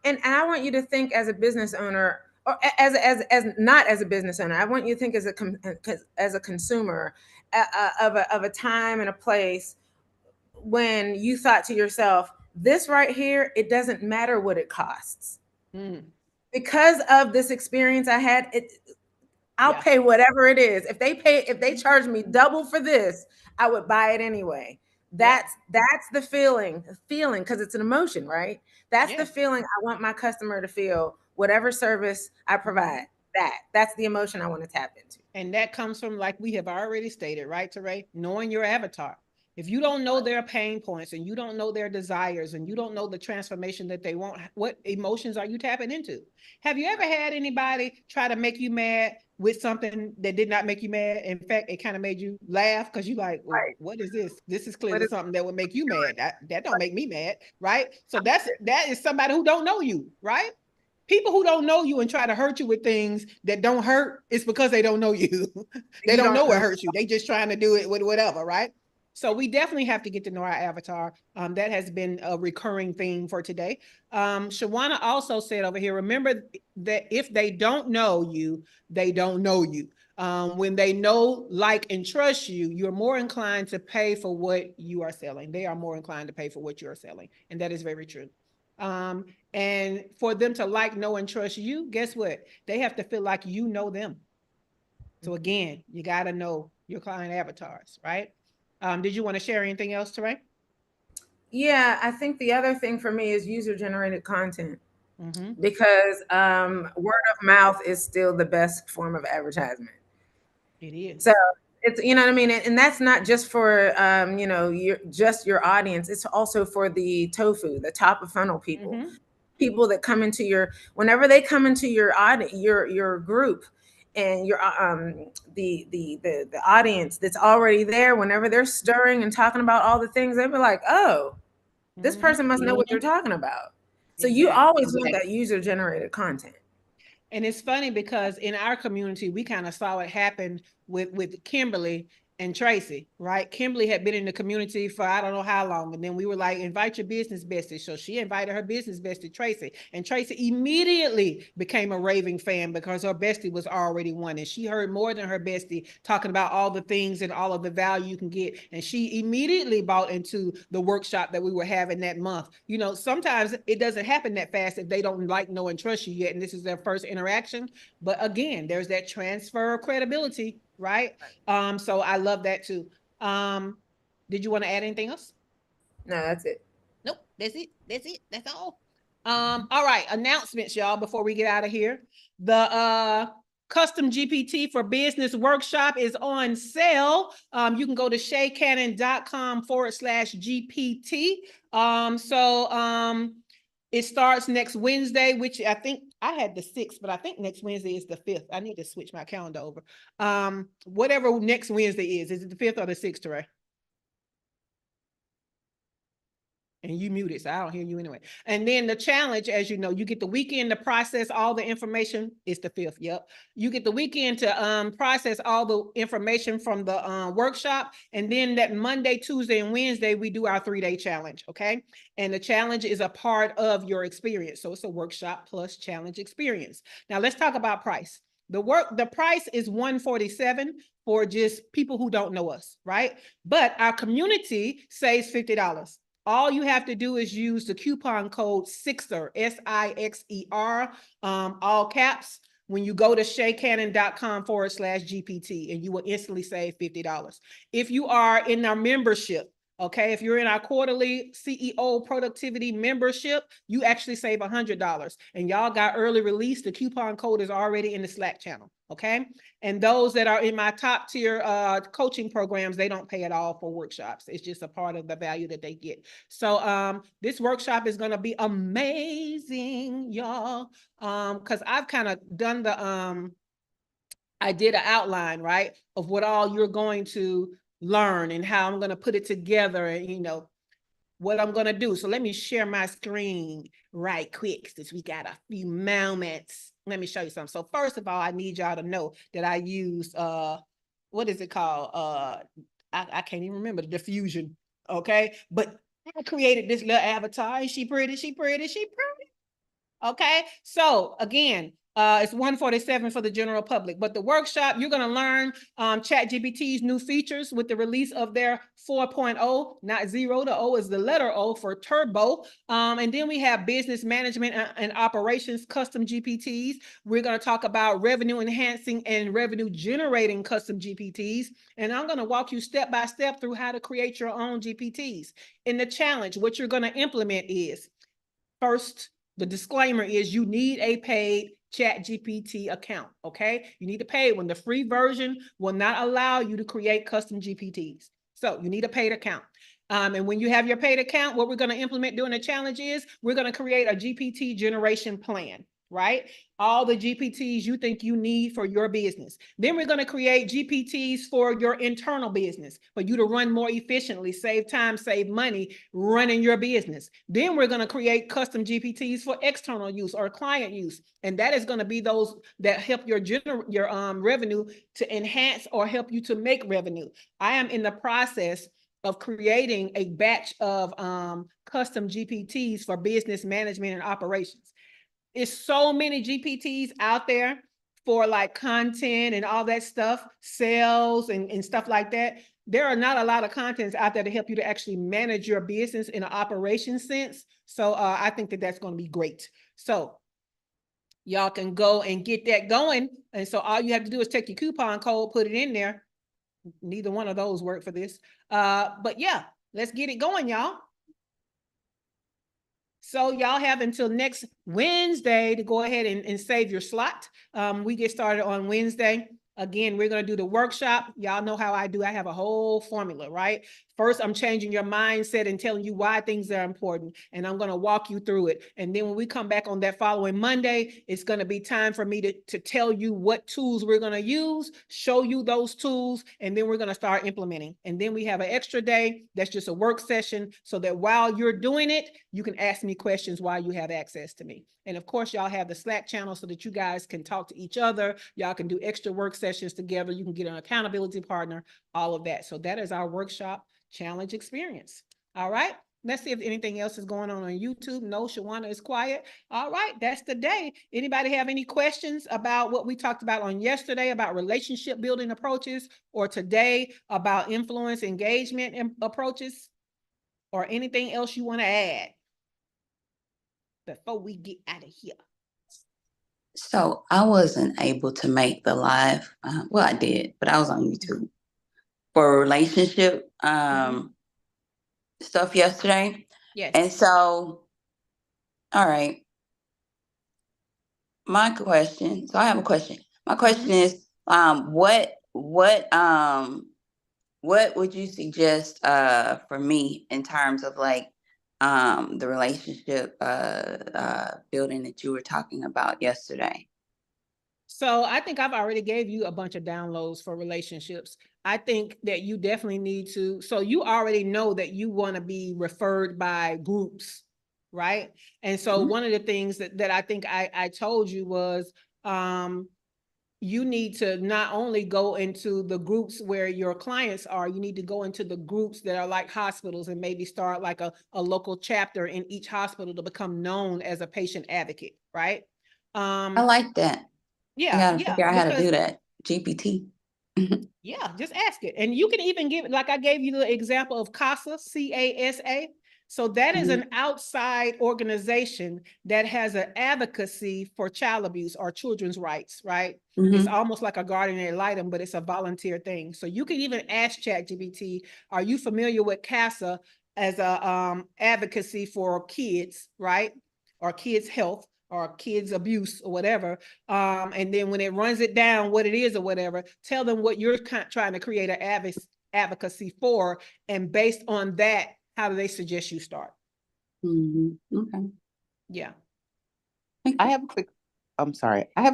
And I want you to think as a business owner, or as not as a business owner. I want you to think as a consumer of a time and a place when you thought to yourself, this right here, it doesn't matter what it costs. Because of this experience I had, I'll pay whatever it is. If they charge me double for this, I would buy it anyway. That's the feeling, because it's an emotion, right? That's the feeling I want my customer to feel, whatever service I provide. That's the emotion I want to tap into. And that comes from, like we have already stated, right, Teray? Knowing your avatar. If you don't know their pain points and you don't know their desires and you don't know the transformation that they want, what emotions are you tapping into? Have you ever had anybody try to make you mad with something that did not make you mad? In fact, it kind of made you laugh because you like, well, what is this? This is clearly something that would make you mad. That don't make me mad, right? So that is somebody who don't know you, right? People who don't know you and try to hurt you with things that don't hurt, it's because they don't know you. They You don't know what know. hurts you. They just trying to do it with whatever, right? So we definitely have to get to know our avatar. That has been a recurring theme for today. Shawana also said over here, remember that if they don't know you, they don't know you. When they know, like, and trust you, you're more inclined to pay for what you are selling. They are more inclined to pay for what you are selling. And that is very true. And for them to like, know, and trust you, guess what? They have to feel like you know them. So again, you got to know your client avatars, right? Did you want to share anything else, Teray? Yeah, I think the other thing for me is user-generated content. Mm-hmm. Because word of mouth is still the best form of advertisement. It is. So it's, you know what I mean? And that's not just for, your audience. It's also for the tofu, the top of funnel people, Mm-hmm. people that come into whenever they come into your your group, and your the audience that's already there, whenever they're stirring and talking about all the things, they'll be like, oh, this person must know what they're talking about. So you Exactly. always want that user generated content. And it's funny because in our community, we kind of saw it happen with Kimberly and Tracy, right? Kimberly had been in the community for I don't know how long. And then we were like, invite your business bestie. So she invited her business bestie, Tracy. And Tracy immediately became a raving fan because her bestie was already one. And she heard more than her bestie talking about all the things and all of the value you can get. And she immediately bought into the workshop that we were having that month. You know, sometimes it doesn't happen that fast if they don't like, know, and trust you yet. And this is their first interaction. But again, there's that transfer of credibility, right? So I love that too. Did you want to add anything else? No, that's it. Nope, that's it. That's it. That's all. All right, announcements, y'all, before we get out of here. The custom GPT for business workshop is on sale. You can go to shaycannon.com/GPT. It starts next Wednesday, which I think I had the 6th, but I think next Wednesday is the 5th. I need to switch my calendar over. Whatever next Wednesday is it the 5th or the 6th, Teray? And you muted, so I don't hear you anyway. And then the challenge, as you know, you get the weekend to process all the information. It's the 5th, yep. You get the weekend to process all the information from the workshop. And then that Monday, Tuesday, and Wednesday, we do our 3-day challenge, okay? And the challenge is a part of your experience. So it's a workshop plus challenge experience. Now let's talk about price. The price is $147 for just people who don't know us, right? But our community saves $50. All you have to do is use the coupon code SIXER, SIXER, all caps, when you go to shaycannon.com/GPT, and you will instantly save $50. If you are in our membership, okay, if you're in our quarterly CEO productivity membership, you actually save $100. And y'all got early release. The coupon code is already in the Slack channel. Okay. And those that are in my top tier coaching programs, they don't pay at all for workshops. It's just a part of the value that they get. So this workshop is going to be amazing, y'all. Because I've kind of done I did an outline, right, of what all you're going to learn and how I'm going to put it together and, you know, what I'm going to do. So let me share my screen right quick since we got a few moments. Let me show you something. So first of all, I need y'all to know that I use, what is it called? I can't even remember, the diffusion. Okay. But I created this little avatar. Is she pretty? She pretty? She pretty? Okay. So again, it's $147 for the general public, but the workshop, you're going to learn ChatGPT's new features with the release of their 4.0, not 0. The O is the letter O for turbo. And then we have business management and operations custom GPTs. We're going to talk about revenue enhancing and revenue generating custom GPTs. And I'm going to walk you step by step through how to create your own GPTs. In the challenge, what you're going to implement is, first, the disclaimer is you need a paid ChatGPT account, okay? You need to pay one. The free version will not allow you to create custom GPTs. So you need a paid account. And when you have your paid account, what we're going to implement during the challenge is we're going to create a GPT generation plan. right? All the GPTs you think you need for your business. Then we're going to create GPTs for your internal business, for you to run more efficiently, save time, save money running your business. Then we're going to create custom GPTs for external use or client use. And that is going to be those that help your revenue to enhance or help you to make revenue. I am in the process of creating a batch of custom GPTs for business management and operations. It's so many GPTs out there for like content and all that stuff, sales and stuff like that. There are not a lot of contents out there to help you to actually manage your business in an operation sense. So I think that that's going to be great. So y'all can go and get that going. And so all you have to do is take your coupon code, put it in there. Neither one of those work for this. But yeah, let's get it going, y'all. So y'all have until next Wednesday to go ahead and save your slot. We get started on Wednesday. Again, we're going to do the workshop. Y'all know how I do. I have a whole formula, right? First, I'm changing your mindset and telling you why things are important. And I'm going to walk you through it. And then when we come back on that following Monday, it's going to be time for me to tell you what tools we're going to use, show you those tools, and then we're going to start implementing. And then we have an extra day. That's just a work session so that while you're doing it, you can ask me questions while you have access to me. And of course, y'all have the Slack channel so that you guys can talk to each other. Y'all can do extra work sessions together. You can get an accountability partner, all of that. So that is our workshop challenge experience. All right. Let's see if anything else is going on YouTube. No, Shawana is quiet. All right. That's the day. Anybody have any questions about what we talked about on yesterday about relationship building approaches, or today about influence engagement approaches, or anything else you want to add before we get out of here? So I wasn't able to make the live. Well, I did, but I was on YouTube for relationship stuff yesterday. Yes. And so, all right. My question. So I have a question. My question is, what would you suggest for me in terms of like the relationship building that you were talking about yesterday? So I think I've already gave you a bunch of downloads for relationships. I think that you definitely need to, so you already know that you want to be referred by groups, right? And so one of the things that I think I told you was you need to not only go into the groups where your clients are, you need to go into the groups that are like hospitals and maybe start like a local chapter in each hospital to become known as a patient advocate, right? I like that. Yeah, I gotta figure out how to do that. GPT. Yeah, just ask it. And you can even give, like I gave you the example of CASA, C-A-S-A. So that is an outside organization that has an advocacy for child abuse or children's rights, right? It's almost like a guardian ad litem, but it's a volunteer thing. So you can even ask ChatGPT, are you familiar with CASA as a advocacy for kids, right? Or kids' health, or kids abuse or whatever. And then when it runs it down, what it is or whatever, tell them what you're trying to create an advocacy for. And based on that, how do they suggest you start? Okay. Yeah. I have a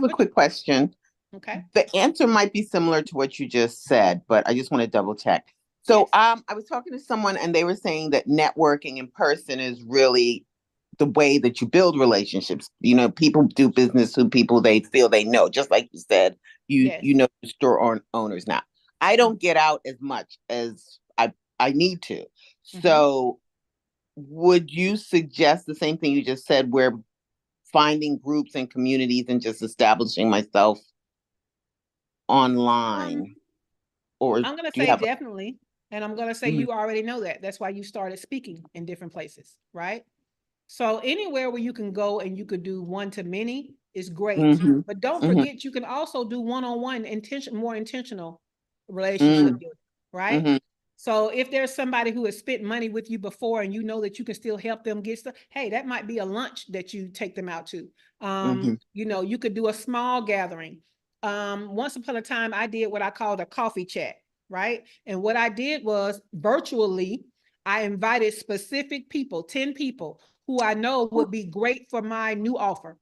quick question. Okay. The answer might be similar to what you just said, but I just want to double check. So I was talking to someone and they were saying that networking in person is really the way that you build relationships. You know, people do business with people they feel they know, just like you said, you know, store owners. Now, I don't get out as much as I need to. So would you suggest the same thing you just said, where finding groups and communities and just establishing myself online? Or I'm going to say definitely. And I'm going to say you already know that. That's why you started speaking in different places, right? So anywhere where you can go and you could do one-to-many is great. But don't forget, you can also do one-on-one, more intentional relationship building, right? So if there's somebody who has spent money with you before and you know that you can still help them get stuff, hey, that might be a lunch that you take them out to. You know, you could do a small gathering. Once upon a time, I did what I called a coffee chat, right? And what I did was virtually, I invited specific people, 10 people, who I know would be great for my new offer.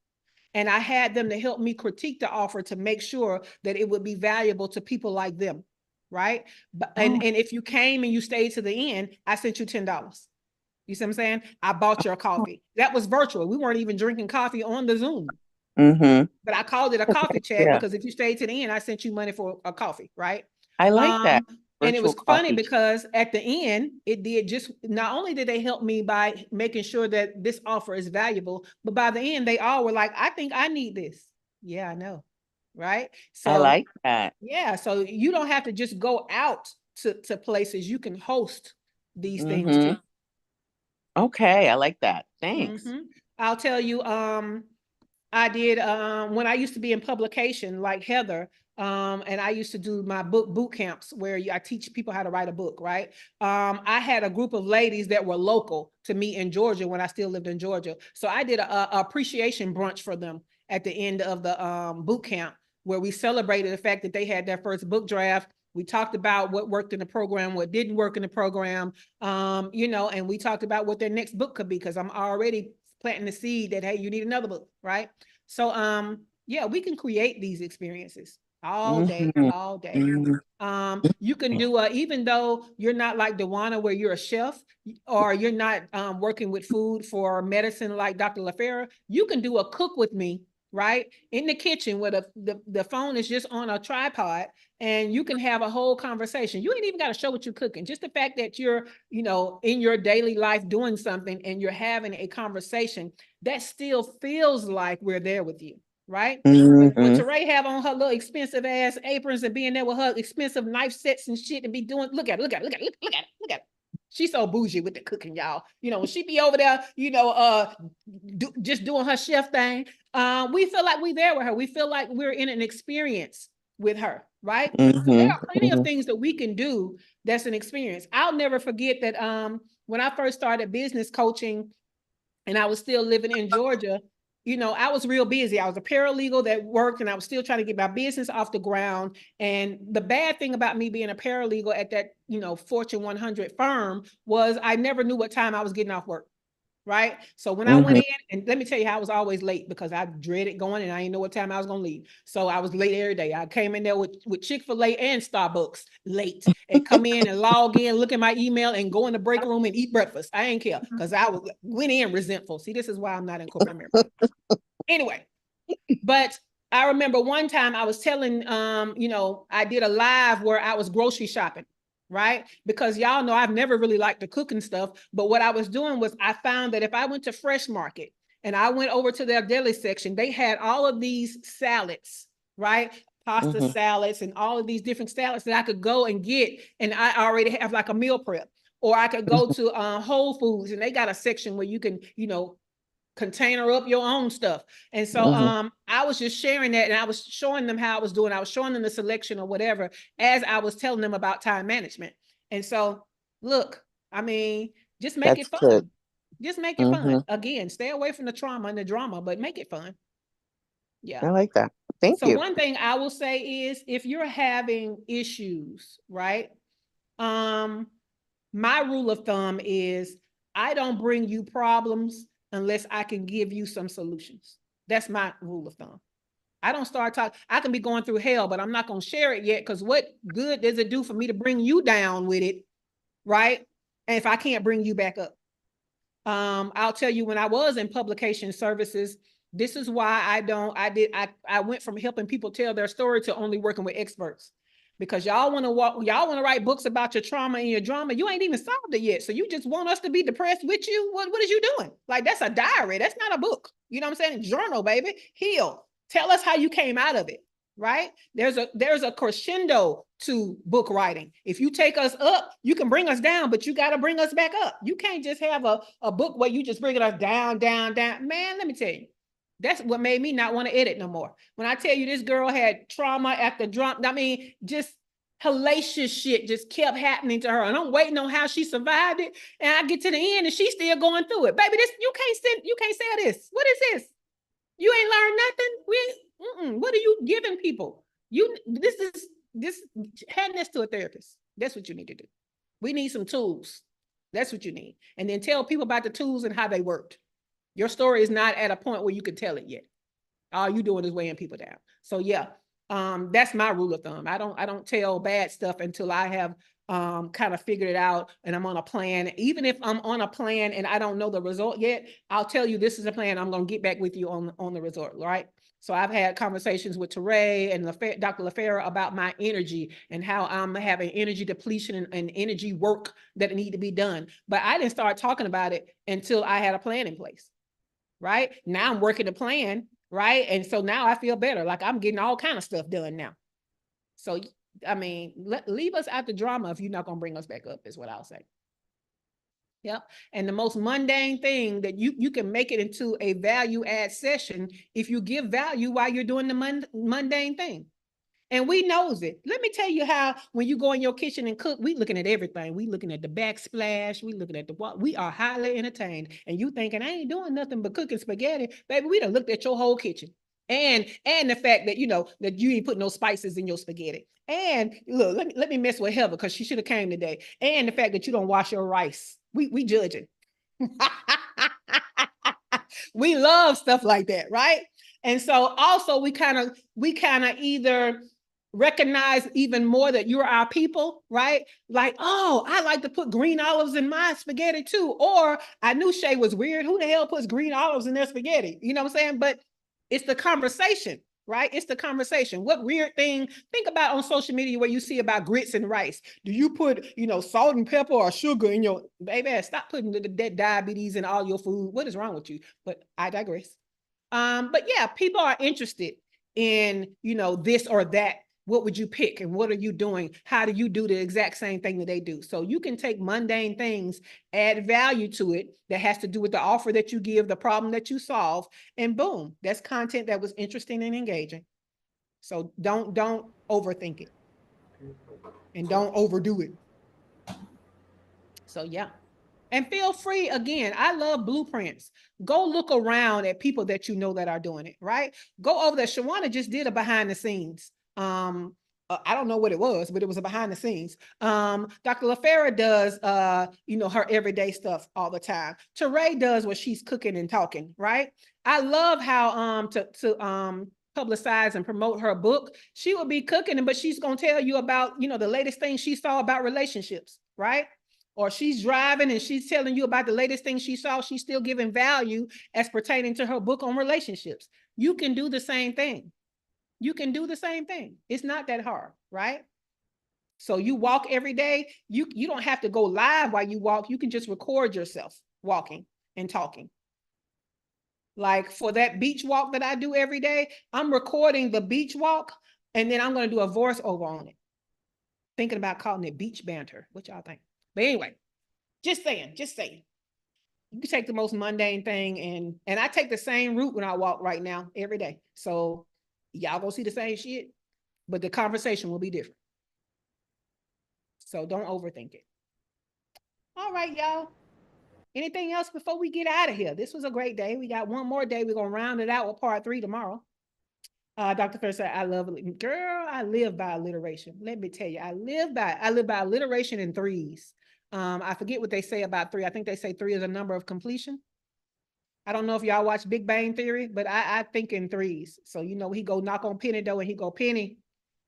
And I had them to help me critique the offer to make sure that it would be valuable to people like them. Right. But, and if you came and you stayed to the end, I sent you $10. You see what I'm saying? I bought your coffee. That was virtual. We weren't even drinking coffee on the Zoom. But I called it a coffee chat because if you stayed to the end, I sent you money for a coffee, right? I like that. And it was funny because at the end, it did just, not only did they help me by making sure that this offer is valuable, but by the end, they all were like, I think I need this. Yeah, I know. Right. So I like that. Yeah. So you don't have to just go out to places. You can host these things too. Okay. I like that. Thanks. I'll tell you, I did when I used to be in publication like Heather, and I used to do my boot camps where I teach people how to write a book, right? I had a group of ladies that were local to me in Georgia when I still lived in Georgia. So I did a appreciation brunch for them at the end of the boot camp where we celebrated the fact that they had their first book draft. We talked about what worked in the program, what didn't work in the program, and we talked about what their next book could be, because I'm already planting the seed that, hey, you need another book, right? So, yeah, we can create these experiences all day, all day. You can do even though you're not like Dewana, where you're a chef, or you're not working with food for medicine like Dr. LaFera, you can do a cook with me, right? In the kitchen where the phone is just on a tripod, and you can have a whole conversation. You ain't even got to show what you're cooking. Just the fact that you're, in your daily life doing something and you're having a conversation, that still feels like we're there with you, right? When Teray have on her little expensive ass aprons and being there with her expensive knife sets and shit and be doing, look at it. She's so bougie with the cooking, y'all. When she be over there, just doing her chef thing, we feel like we're there with her. We feel like we're in an experience with her, right? So there are plenty of things that we can do that's an experience. I'll never forget that when I first started business coaching and I was still living in Georgia, I was real busy. I was a paralegal that worked, and I was still trying to get my business off the ground. And the bad thing about me being a paralegal at that, Fortune 100 firm was I never knew what time I was getting off work. Right. So when I went in, and let me tell you how I was always late, because I dreaded going and I didn't know what time I was going to leave. So I was late every day. I came in there with Chick-fil-A and Starbucks late, and come in and log in, look at my email, and go in the break room and eat breakfast. I ain't care, because I went in resentful. See, this is why I'm not in corporate America. Anyway, but I remember one time I was telling, I did a live where I was grocery shopping. Right? Because y'all know I've never really liked the cooking stuff. But what I was doing was I found that if I went to Fresh Market and I went over to their deli section, they had all of these salads, right? Pasta salads and all of these different salads that I could go and get. And I already have like a meal prep. Or I could go to Whole Foods, and they got a section where you can, container up your own stuff. And so I was just sharing that, and I was showing them how I was doing. I was showing them the selection or whatever as I was telling them about time management. And so, look, just make it fun. Good. Just make it fun. Again, stay away from the trauma and the drama, but make it fun. Yeah. I like that. Thank you. So one thing I will say is, if you're having issues, right? My rule of thumb is I don't bring you problems unless I can give you some solutions. That's my rule of thumb. I don't start talking. I can be going through hell, but I'm not going to share it yet, because what good does it do for me to bring you down with it, right? And if I can't bring you back up. I'll tell you, when I was in publication services, this is why I went from helping people tell their story to only working with experts. Because y'all want to write books about your trauma and your drama. You ain't even solved it yet. So you just want us to be depressed with you? What is you doing? Like, that's a diary. That's not a book. You know what I'm saying? Journal, baby. Heal. Tell us how you came out of it, right? There's a crescendo to book writing. If you take us up, you can bring us down, but you got to bring us back up. You can't just have a book where you just bringing us down, down, down. Man, let me tell you. That's what made me not want to edit no more. When I tell you this girl had trauma after drama, just hellacious shit just kept happening to her. And I'm waiting on how she survived it. And I get to the end and she's still going through it. Baby, you can't say this. What is this? You ain't learned nothing. What are you giving people? Hand this to a therapist. That's what you need to do. We need some tools. That's what you need. And then tell people about the tools and how they worked. Your story is not at a point where you can tell it yet. All you doing is weighing people down. So yeah, that's my rule of thumb. I don't tell bad stuff until I have kind of figured it out and I'm on a plan. Even if I'm on a plan and I don't know the result yet, I'll tell you this is a plan. I'm going to get back with you on the result, right? So I've had conversations with Teray and Dr. LaFera about my energy and how I'm having energy depletion and energy work that need to be done. But I didn't start talking about it until I had a plan in place, right? Now I'm working the plan, right? And so now I feel better. Like I'm getting all kind of stuff done now. So, I mean, leave us out the drama if you're not going to bring us back up is what I'll say. Yep. And the most mundane thing that you can make it into a value add session if you give value while you're doing the mundane thing. And we knows it. Let me tell you how when you go in your kitchen and cook, we looking at everything. We looking at the backsplash. We looking at the what. We are highly entertained. And you thinking, I ain't doing nothing but cooking spaghetti. Baby, we done looked at your whole kitchen. And the fact that, you know, that you ain't put no spices in your spaghetti. And look, let me mess with Heather because she should have came today. And the fact that you don't wash your rice. We judging. We love stuff like that, right? And so also we kind of either recognize even more that you're our people, right? Like, oh, I like to put green olives in my spaghetti too. Or I knew Shay was weird. Who the hell puts green olives in their spaghetti? You know what I'm saying? But it's the conversation, right? It's the conversation. What weird thing, think about on social media where you see about grits and rice. Do you put, you know, salt and pepper or sugar in your, baby, stop putting that diabetes in all your food. What is wrong with you? But I digress. But yeah, people are interested in, you know, this or that. What would you pick? And what are you doing? How do you do the exact same thing that they do? So you can take mundane things, add value to it that has to do with the offer that you give, the problem that you solve, and boom, that's content that was interesting and engaging. So don't overthink it and don't overdo it. So yeah. And feel free, again, I love blueprints. Go look around at people that you know that are doing it, right? Go over there. Shawana just did a behind the scenes. I don't know what it was, but it was a behind the scenes. Dr. LaFera does, you know, her everyday stuff all the time. Teray does what she's cooking and talking, right? I love how to publicize and promote her book. She will be cooking, but she's going to tell you about, you know, the latest thing she saw about relationships, right? Or she's driving and she's telling you about the latest thing she saw. She's still giving value as pertaining to her book on relationships. You can do the same thing. You can do the same thing. It's not that hard, right? So you walk every day. You don't have to go live while you walk. You can just record yourself walking and talking. Like for that beach walk that I do every day, I'm recording the beach walk and then I'm going to do a voiceover on it. Thinking about calling it beach banter. What y'all think? But anyway, just saying. You can take the most mundane thing and I take the same route when I walk right now every day. So y'all gonna see the same shit, but the conversation will be different. So don't overthink it. All right, y'all. Anything else before we get out of here? This was a great day. We got one more day. We're gonna round it out with part 3 tomorrow. Dr. Fair said, I live by alliteration. Let me tell you, I live by alliteration in threes. I forget what they say about 3. I think they say 3 is a number of completion. I don't know if y'all watch Big Bang Theory, but I think in threes. So, you know, he go knock on Penny door and he go, Penny.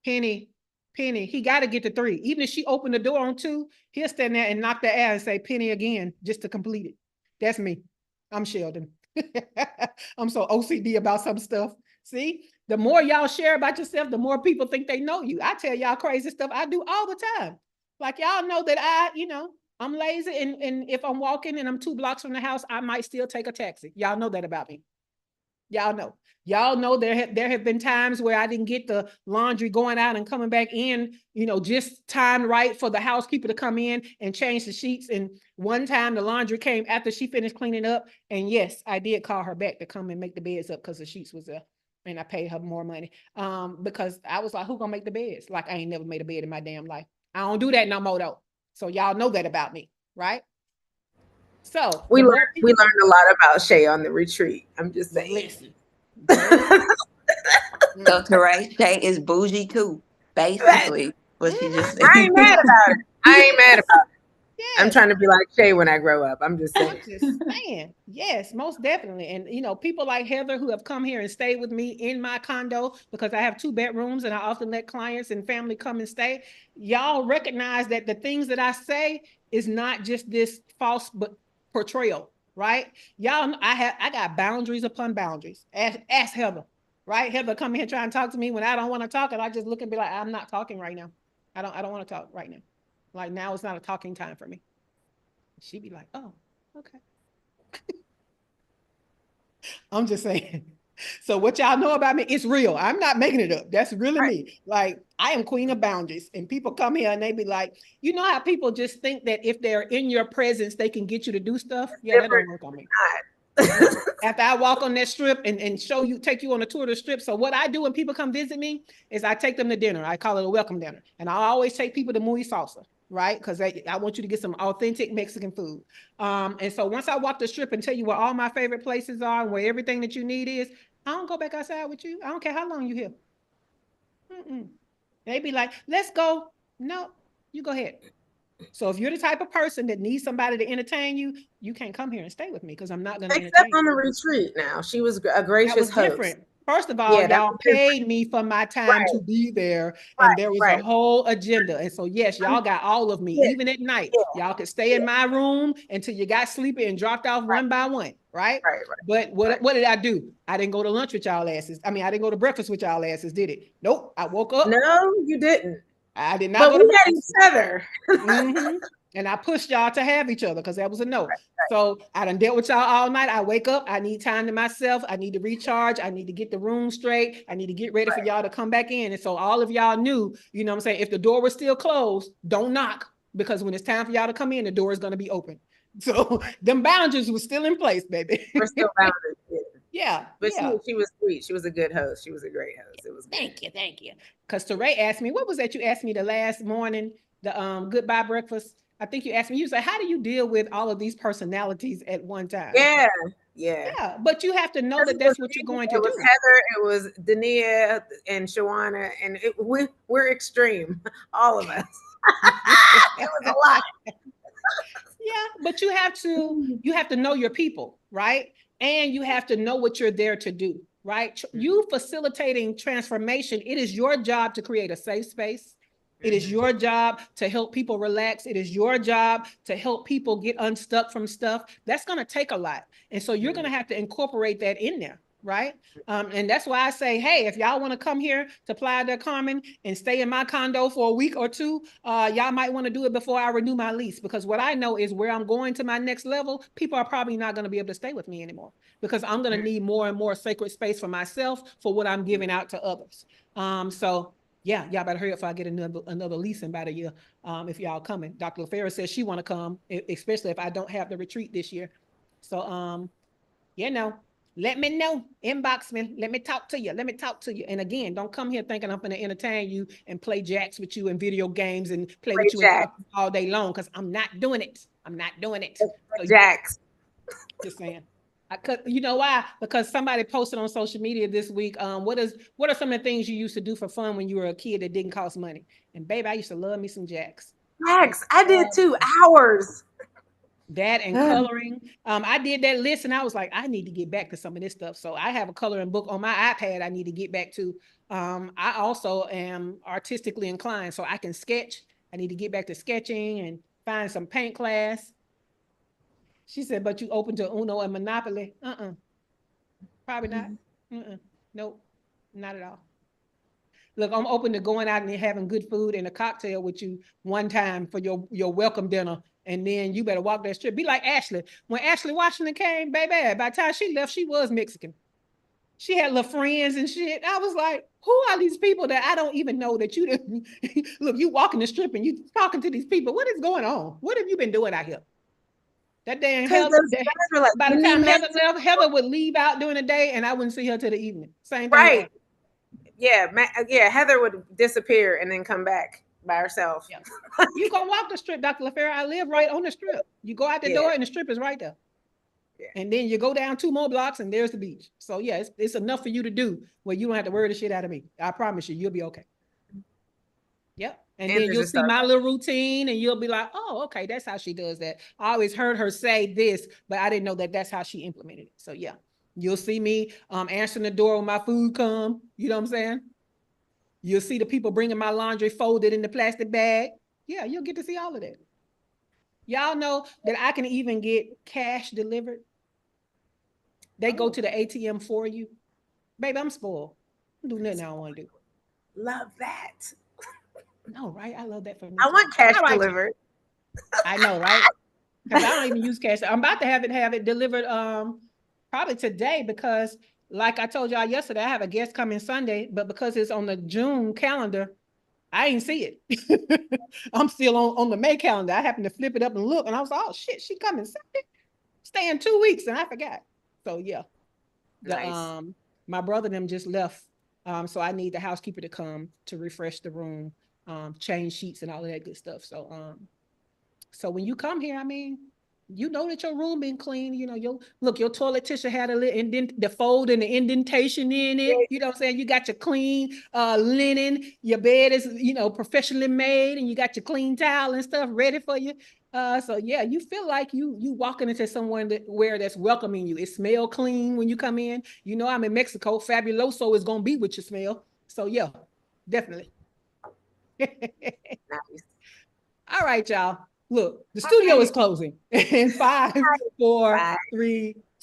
He got to get to 3. Even if she opened the door on 2, he'll stand there and knock the air and say Penny again, just to complete it. That's me. I'm Sheldon. I'm so OCD about some stuff. See, the more y'all share about yourself, the more people think they know you. I tell y'all crazy stuff I do all the time. Like y'all know that I'm lazy and if I'm walking and I'm 2 blocks from the house, I might still take a taxi. Y'all know that about me. Y'all know there have been times where I didn't get the laundry going out and coming back in, just timed right for the housekeeper to come in and change the sheets. And one time the laundry came after she finished cleaning up. And yes, I did call her back to come and make the beds up because the sheets was there. And I paid her more money because I was like, who gonna make the beds? Like I ain't never made a bed in my damn life. I don't do that no more though. So y'all know that about me, right? So we learned a lot about Shay on the retreat. I'm just saying. Listen. So Teray, Shay is bougie too, basically. What she just said. I ain't mad about it. I'm Yes. trying to be like Shay when I grow up. I'm just saying. I'm just saying, yes, most definitely. And people like Heather who have come here and stayed with me in my condo because I have 2 bedrooms and I often let clients and family come and stay. Y'all recognize that the things that I say is not just this false portrayal, right? Y'all, I got boundaries upon boundaries. Ask Heather, right? Heather come here try and talk to me when I don't want to talk, and I just look and be like, I'm not talking right now. I don't want to talk right now. Like now it's not a talking time for me. She'd be like, oh, okay. I'm just saying. So what y'all know about me, it's real. I'm not making it up. That's really me. Like I am queen of boundaries. And people come here and they be like, you know how people just think that if they're in your presence, they can get you to do stuff? Yeah, that don't work on me. After I walk on that strip and take you on a tour of the strip. So what I do when people come visit me is I take them to dinner. I call it a welcome dinner. And I always take people to Muy Salsa, right? Because I want you to get some authentic Mexican food. And so once I walk the strip and tell you where all my favorite places are and where everything that you need is, I don't go back outside with you. I don't care how long you here. They be like, let's go. No, you go ahead. So if you're the type of person that needs somebody to entertain you, you can't come here and stay with me because I'm not going to entertain Except you. on the retreat now. She was a gracious That was host. different. First of all, y'all paid me for my time to be there, and there was a whole agenda. And so, yes, y'all got all of me, even at night. Y'all could stay in my room until you got sleepy and dropped off one by one, right? But what did I do? I didn't go to lunch with y'all asses. I mean, I didn't go to breakfast with y'all asses, did it? Nope. I woke up. No, you didn't. I did not go to breakfast. We had each other. And I pushed y'all to have each other because that was a no. So I done dealt with y'all all night. I wake up. I need time to myself. I need to recharge. I need to get the room straight. I need to get ready for y'all to come back in. And so all of y'all knew, you know what I'm saying? If the door was still closed, don't knock, because when it's time for y'all to come in, the door is going to be open. So them boundaries were still in place, baby. We're still boundaries. Yeah. But she was sweet. She was a good host. She was a great host. It was good. Thank you. Because Teray asked me, what was that you asked me the last morning, the goodbye breakfast? I think you asked me, you said, how do you deal with all of these personalities at one time? Yeah. But you have to know that that's what you're going to do. It was Heather, it was Dania and Shawana, and we're extreme, all of us. It was a lot. Yeah, but you have to know your people, right? And you have to know what you're there to do, right? You facilitating transformation, it is your job to create a safe space. It is your job to help people relax. It is your job to help people get unstuck from stuff. That's going to take a lot. And so you're going to have to incorporate that in there, right? And that's why I say, hey, if y'all want to come here to Playa del Carmen and stay in my condo for a week or two, y'all might want to do it before I renew my lease, because what I know is where I'm going to my next level, people are probably not going to be able to stay with me anymore, because I'm going to need more and more sacred space for myself for what I'm giving out to others. So yeah, y'all better hurry up before I get another lease in about a year. If y'all coming, Dr. LaFera says she want to come, especially if I don't have the retreat this year. So, let me know. Inbox me. Let me talk to you. And again, don't come here thinking I'm going to entertain you and play jacks with you and video games and play with you all day long, because I'm not doing it. So Jacks. Just saying. You know why? Because somebody posted on social media this week, what are some of the things you used to do for fun when you were a kid that didn't cost money? And baby, I used to love me some jacks. Jacks, I did too. Hours. That and coloring. I did that list and I was like, I need to get back to some of this stuff. So I have a coloring book on my iPad I need to get back to. I also am artistically inclined, so I can sketch. I need to get back to sketching and find some paint class. She said, but you open to Uno and Monopoly? Probably not. Nope, not at all. Look, I'm open to going out and having good food and a cocktail with you one time for your welcome dinner. And then you better walk that strip. Be like Ashley. When Ashley Washington came, baby, by the time she left, she was Mexican. She had little friends and shit. I was like, who are these people that I don't even know that you didn't? Look, you walking the strip and you talking to these people. What is going on? What have you been doing out here? That damn Heather, by the time Heather left, Heather would leave out during the day and I wouldn't see her till the evening. Same thing. Right. Yeah, Heather would disappear and then come back by herself. Yeah. You go walk the strip, Dr. LaFera. I live right on the strip. You go out the door and the strip is right there. Yeah. And then you go down 2 more blocks and there's the beach. So yeah, it's enough for you to do where you don't have to worry the shit out of me. I promise you, you'll be okay. Yep. And then you'll see my little routine and you'll be like, oh, okay, that's how she does that. I always heard her say this, but I didn't know that that's how she implemented it. So yeah, you'll see me answering the door when my food come. You know what I'm saying? You'll see the people bringing my laundry folded in the plastic bag. Yeah, you'll get to see all of that. Y'all know that I can even get cash delivered. They go to the ATM for you. Baby, I'm spoiled. I don't do nothing I don't want to do. Love that. No, right? I love that for me. I want cash delivered. I know, right? Because I don't even use cash. I'm about to have it delivered probably today, because like I told y'all yesterday, I have a guest coming Sunday, but because it's on the June calendar, I ain't see it. I'm still on the May calendar. I happened to flip it up and look, and I was like, oh shit, she coming Sunday. Staying 2 weeks, and I forgot. So yeah. Nice. My brother and them just left. So I need the housekeeper to come to refresh the room, change sheets and all of that good stuff. So when you come here, I mean, you know that your room been clean. You know, your toilet tissue had a little the fold and the indentation in it. You know what I'm saying? You got your clean linen. Your bed is, professionally made, and you got your clean towel and stuff ready for you. So yeah, you feel like you walking into someone where that's welcoming you. It smell clean when you come in. You know, I'm in Mexico. Fabuloso is gonna be with your smell. So yeah, definitely. Nice. All right, y'all. Look, the studio is closing in 5, 4, 3,